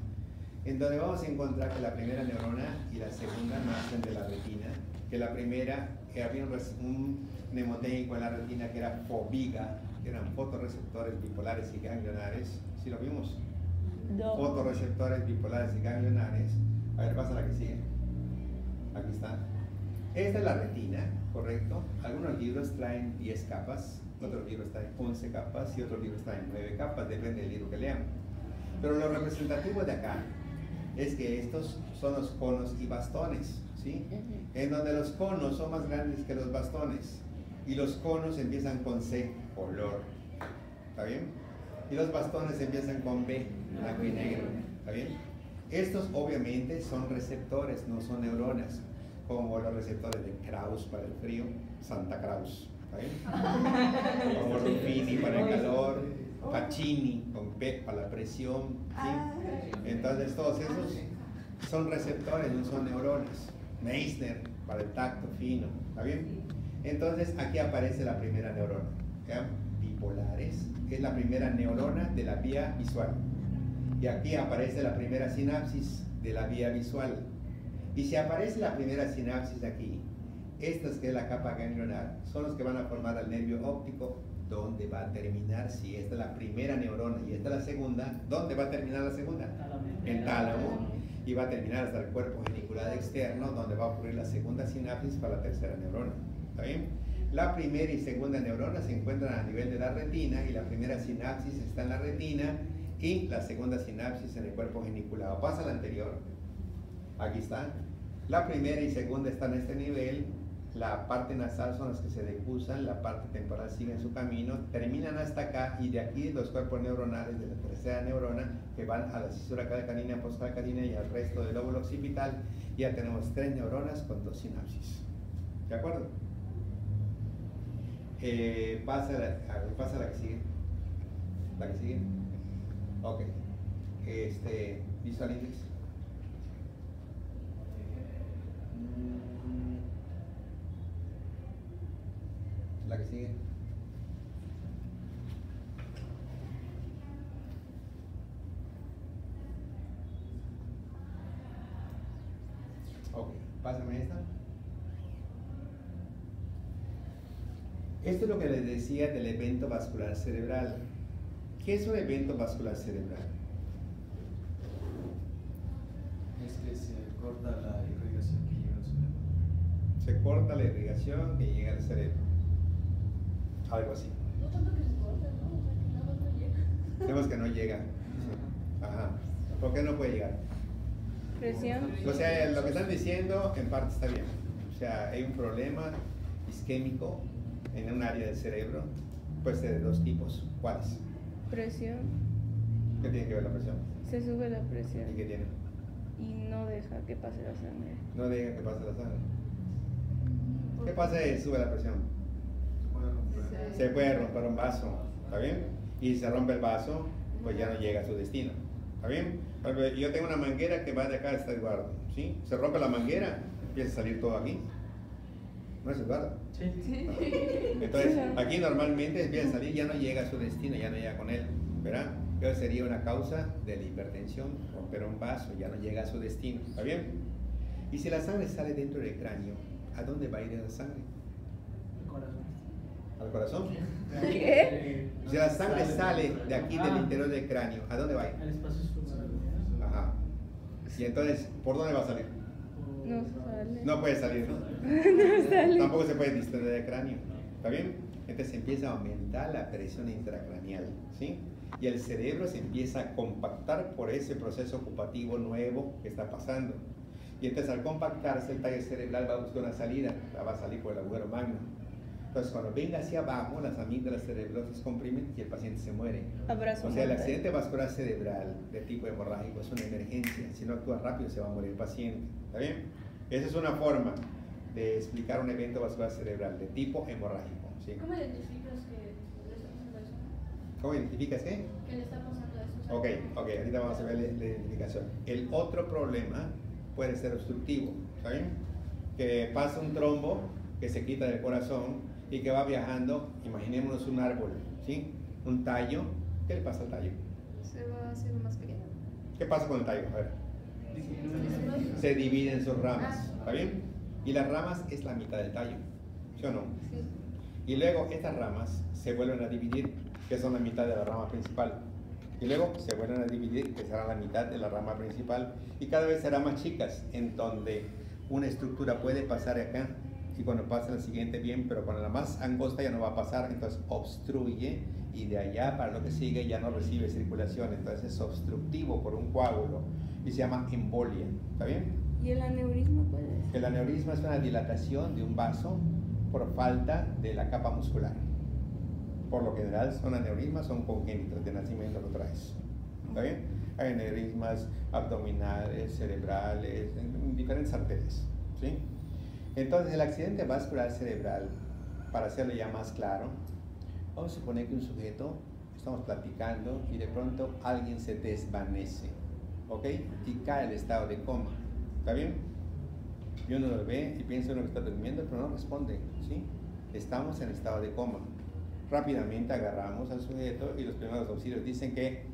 en donde vamos a encontrar que la primera neurona y la segunda nacen de la retina, que la primera había un mnemotécnico en la retina que era FOBIGA, que eran fotorreceptores bipolares y ganglionares. ¿Sí lo vimos? No. Fotorreceptores bipolares y ganglionares. A ver, pasa la que sigue. Aquí está. Esta es la retina, ¿correcto? Algunos libros traen 10 capas, otros libros traen 11 capas y otros libros traen 9 capas, depende del libro que lean. Pero lo representativo de acá es que estos son los conos y bastones, ¿sí? En donde los conos son más grandes que los bastones y los conos empiezan con C, color, ¿está bien? Y los bastones empiezan con B, blanco y negro, ¿está bien? Estos obviamente son receptores, no son neuronas, como los receptores de Krauss para el frío, Santa Claus, ¿está bien? Como Ruffini para el calor, Pacini con P para la presión, ¿sí? Entonces todos esos son receptores, no son neuronas. Meissner para el tacto fino, ¿está bien? Entonces aquí aparece la primera neurona, ¿ya? Bipolares, que es la primera neurona de la vía visual. Y aquí aparece la primera sinapsis de la vía visual. Y si aparece la primera sinapsis aquí, estas que es la capa ganglionar, son los que van a formar el nervio óptico. ¿Dónde va a terminar? Si esta es la primera neurona y esta es la segunda, ¿dónde va a terminar la segunda? En tálamo. Y va a terminar hasta el cuerpo genicular externo, donde va a ocurrir la segunda sinapsis para la tercera neurona. ¿Está bien? La primera y segunda neurona se encuentran a nivel de la retina y la primera sinapsis está en la retina y la segunda sinapsis en el cuerpo geniculado. Pasa la anterior. Aquí está. La primera y segunda están a este nivel. La parte nasal son las que se decusan, la parte temporal sigue en su camino, terminan hasta acá y de aquí los cuerpos neuronales de la tercera neurona que van a la cisura calcanínea, postcalcanínea y al resto del lóbulo occipital. Ya tenemos 3 neuronas con 2 sinapsis. ¿De acuerdo? Pasa la que sigue. ¿La que sigue? Ok. Visual index. La que sigue. Ok, pásame esta. Esto es lo que les decía del evento vascular cerebral. ¿Qué es un evento vascular cerebral? Es que se corta la irrigación que llega al cerebro. Se corta la irrigación que llega al cerebro. Algo así. No tanto que se corte, ¿no? O sea, que nada más no llega. Vemos que no llega. Ajá. ¿Por qué no puede llegar? Presión. O sea, lo que están diciendo en parte está bien. O sea, hay un problema isquémico en un área del cerebro. Puede ser de 2 tipos. ¿Cuáles? Presión. ¿Qué tiene que ver la presión? Se sube la presión. ¿Y qué tiene? Y no deja que pase la sangre. No deja que pase la sangre. ¿Qué pasa si sube la presión? Se puede romper un vaso, ¿está bien? Y si se rompe el vaso, pues ya no llega a su destino, ¿está bien? Porque yo tengo una manguera que va de acá hasta Eduardo, ¿sí? Se rompe la manguera, empieza a salir todo aquí. ¿No es Eduardo? Sí. Entonces, aquí normalmente empieza a salir, ya no llega a su destino, ya no llega con él, ¿verdad? Eso sería una causa de la hipertensión, romper un vaso, ya no llega a su destino, ¿está bien? Y si la sangre sale dentro del cráneo, ¿a dónde va a ir esa sangre? ¿Al corazón? ¿Qué? Si la sangre sale de aquí del interior del cráneo, ¿a dónde va a ir? El espacio suprarrenal. Ajá. Y entonces, ¿por dónde va a salir? No sale. No puede salir, ¿no? No sale. Tampoco se puede distender del cráneo. ¿Está bien? Entonces empieza a aumentar la presión intracraneal, ¿sí? Y el cerebro se empieza a compactar por ese proceso ocupativo nuevo que está pasando. Y entonces al compactarse el tallo cerebral va a buscar una salida, la va a salir por el agujero magno. Entonces cuando venga hacia abajo, las amígdalas cerebrosas se comprimen y el paciente se muere. Abrazo. O sea, el accidente vascular cerebral de tipo hemorrágico es una emergencia. Si no actúa rápido se va a morir el paciente. ¿Está bien? Esa es una forma de explicar un evento vascular cerebral de tipo hemorrágico. ¿Sí? ¿Cómo identificas que le está pasando eso? ¿Cómo identificas qué? ¿Qué le está pasando a eso? Ok, ahorita vamos a ver la identificación. El otro problema puede ser obstructivo, ¿está bien? Que pasa un trombo que se quita del corazón y que va viajando, imaginémonos un árbol, ¿sí? Un tallo. ¿Qué le pasa al tallo? Se va haciendo más pequeño. ¿Qué pasa con el tallo? A ver. Se divide en sus ramas, ¿está bien? Y las ramas es la mitad del tallo. ¿sí o no? Sí. Y luego estas ramas se vuelven a dividir, que son la mitad de la rama principal. Y luego se vuelven a dividir, que será la mitad de la rama principal. Y cada vez serán más chicas, en donde una estructura puede pasar acá. Y cuando pasa la siguiente bien, pero con la más angosta ya no va a pasar, entonces obstruye. Y de allá para lo que sigue ya no recibe circulación. Entonces es obstructivo por un coágulo. Y se llama embolia. ¿Está bien? ¿Y el aneurisma puede ser? El aneurisma es una dilatación de un vaso por falta de la capa muscular. Por lo general son aneurismas, son congénitos, de nacimiento lo traes. ¿Está bien? Hay aneurismas abdominales, cerebrales, en diferentes arterias. ¿Sí? Entonces el accidente vascular cerebral, para hacerlo ya más claro, vamos a suponer que un sujeto, estamos platicando y de pronto alguien se desvanece, ¿ok? Y cae al estado de coma. ¿Está bien? Y uno lo ve y piensa uno que está durmiendo, pero no responde, ¿sí? Estamos en estado de coma. Rápidamente agarramos al sujeto y los primeros auxilios dicen que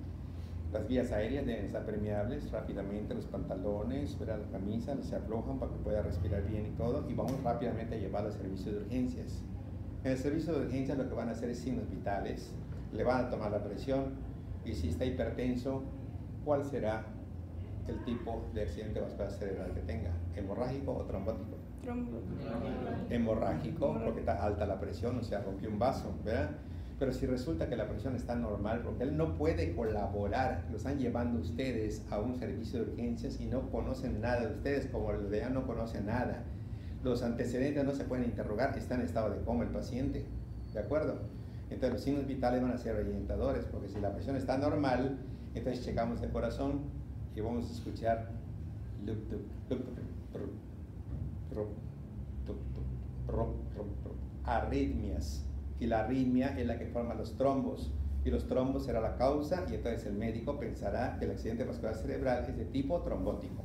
las vías aéreas deben estar permeables, rápidamente los pantalones, la camisa, se aflojan para que pueda respirar bien y todo, y vamos rápidamente a llevarlo al servicio de urgencias. En el servicio de urgencias lo que van a hacer es signos vitales, le van a tomar la presión, y si está hipertenso, ¿cuál será el tipo de accidente vascular cerebral que tenga? ¿Hemorrágico o trombótico? Hemorrágico, porque está alta la presión, o sea, rompió un vaso, ¿verdad? Pero si resulta que la presión está normal, porque él no puede colaborar, lo están llevando ustedes a un servicio de urgencias y no conocen nada de ustedes, como los de allá no conocen nada. Los antecedentes no se pueden interrogar, está en estado de coma el paciente, ¿de acuerdo? Entonces los signos vitales van a ser orientadores, porque si la presión está normal, entonces checamos el corazón y vamos a escuchar arritmias. Y la arritmia es la que forma los trombos, y los trombos será la causa, y entonces el médico pensará que el accidente vascular cerebral es de tipo trombótico.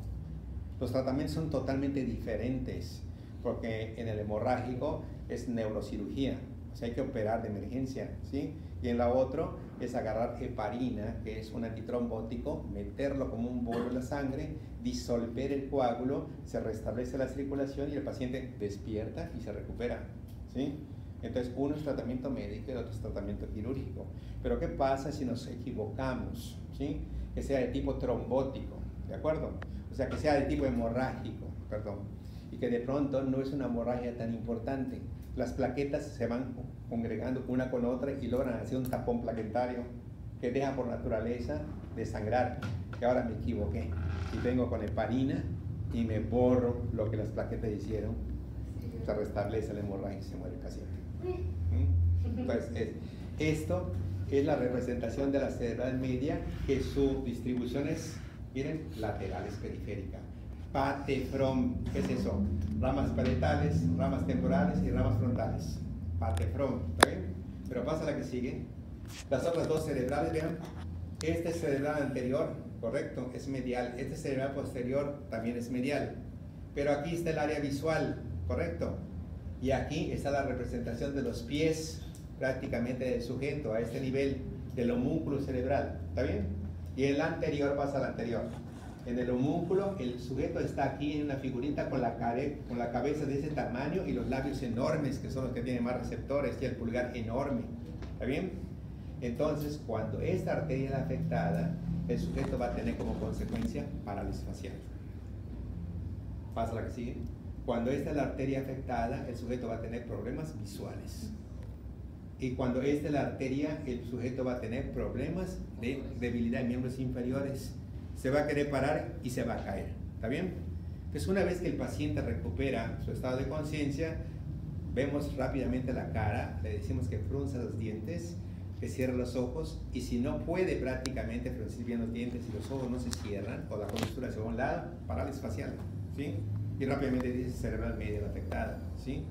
Los tratamientos son totalmente diferentes, porque en el hemorrágico es neurocirugía, o sea, hay que operar de emergencia, ¿sí? Y en la otra es agarrar heparina, que es un antitrombótico, meterlo como un bolo en la sangre, disolver el coágulo, se restablece la circulación y el paciente despierta y se recupera, ¿sí? Entonces, uno es tratamiento médico y el otro es tratamiento quirúrgico. Pero ¿qué pasa si nos equivocamos? ¿Sí? Que sea de tipo trombótico, ¿de acuerdo? O sea, que sea de tipo hemorrágico, perdón. Y que de pronto no es una hemorragia tan importante. Las plaquetas se van congregando una con otra y logran hacer un tapón plaquetario que deja por naturaleza de sangrar. Que ahora me equivoqué y vengo con heparina y me borro lo que las plaquetas hicieron. Se restablece la hemorragia y se muere el paciente. Entonces, esto es la representación de la cerebral media, que su distribución es, miren, laterales periférica. Patefrom, ¿qué es eso? Ramas parietales, ramas temporales y ramas frontales. Patefrom, ¿está bien? Pero pasa la que sigue. Las otras dos cerebrales, vean, este cerebral anterior, correcto, es medial. Este cerebral posterior también es medial. Pero aquí está el área visual, correcto. Y aquí está la representación de los pies prácticamente del sujeto a este nivel del homúnculo cerebral, ¿está bien? Y el anterior pasa al anterior. En el homúnculo el sujeto está aquí en una figurita con la cabeza de ese tamaño y los labios enormes, que son los que tienen más receptores, y el pulgar enorme, ¿está bien? Entonces, cuando esta arteria es afectada, el sujeto va a tener como consecuencia parálisis facial. Pasa la que sigue. Cuando esta es la arteria afectada, el sujeto va a tener problemas visuales. Y cuando esta es la arteria, el sujeto va a tener problemas de debilidad en miembros inferiores. Se va a querer parar y se va a caer. ¿Está bien? Entonces, una vez que el paciente recupera su estado de conciencia, vemos rápidamente la cara, le decimos que frunza los dientes, que cierre los ojos, y si no puede prácticamente fruncir bien los dientes y los ojos no se cierran, o la comisura se va a un lado, parálisis facial, ¿sí? Y rápidamente dice cerebral media afectada, ¿sí?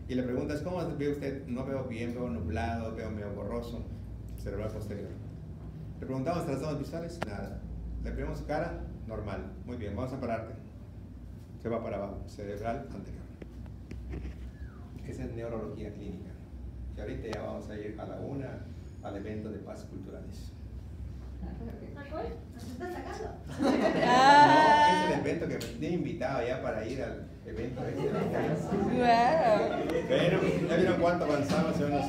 Y le preguntas, ¿cómo ve usted? No veo bien, veo nublado, veo medio borroso, cerebral posterior. Le preguntamos trastornos visuales, nada. Le preguntamos su cara, normal. Muy bien, vamos a pararte. Se va para abajo, cerebral anterior. Esa es neurología clínica. Y ahorita ya vamos a ir a la una al evento de paz culturales. ¿A cuál? ¿Nos estás sacando? No, es el evento que que me tiene invitado ya para ir al evento este. Wow. Bueno, ya vieron cuánto avanzamos en unos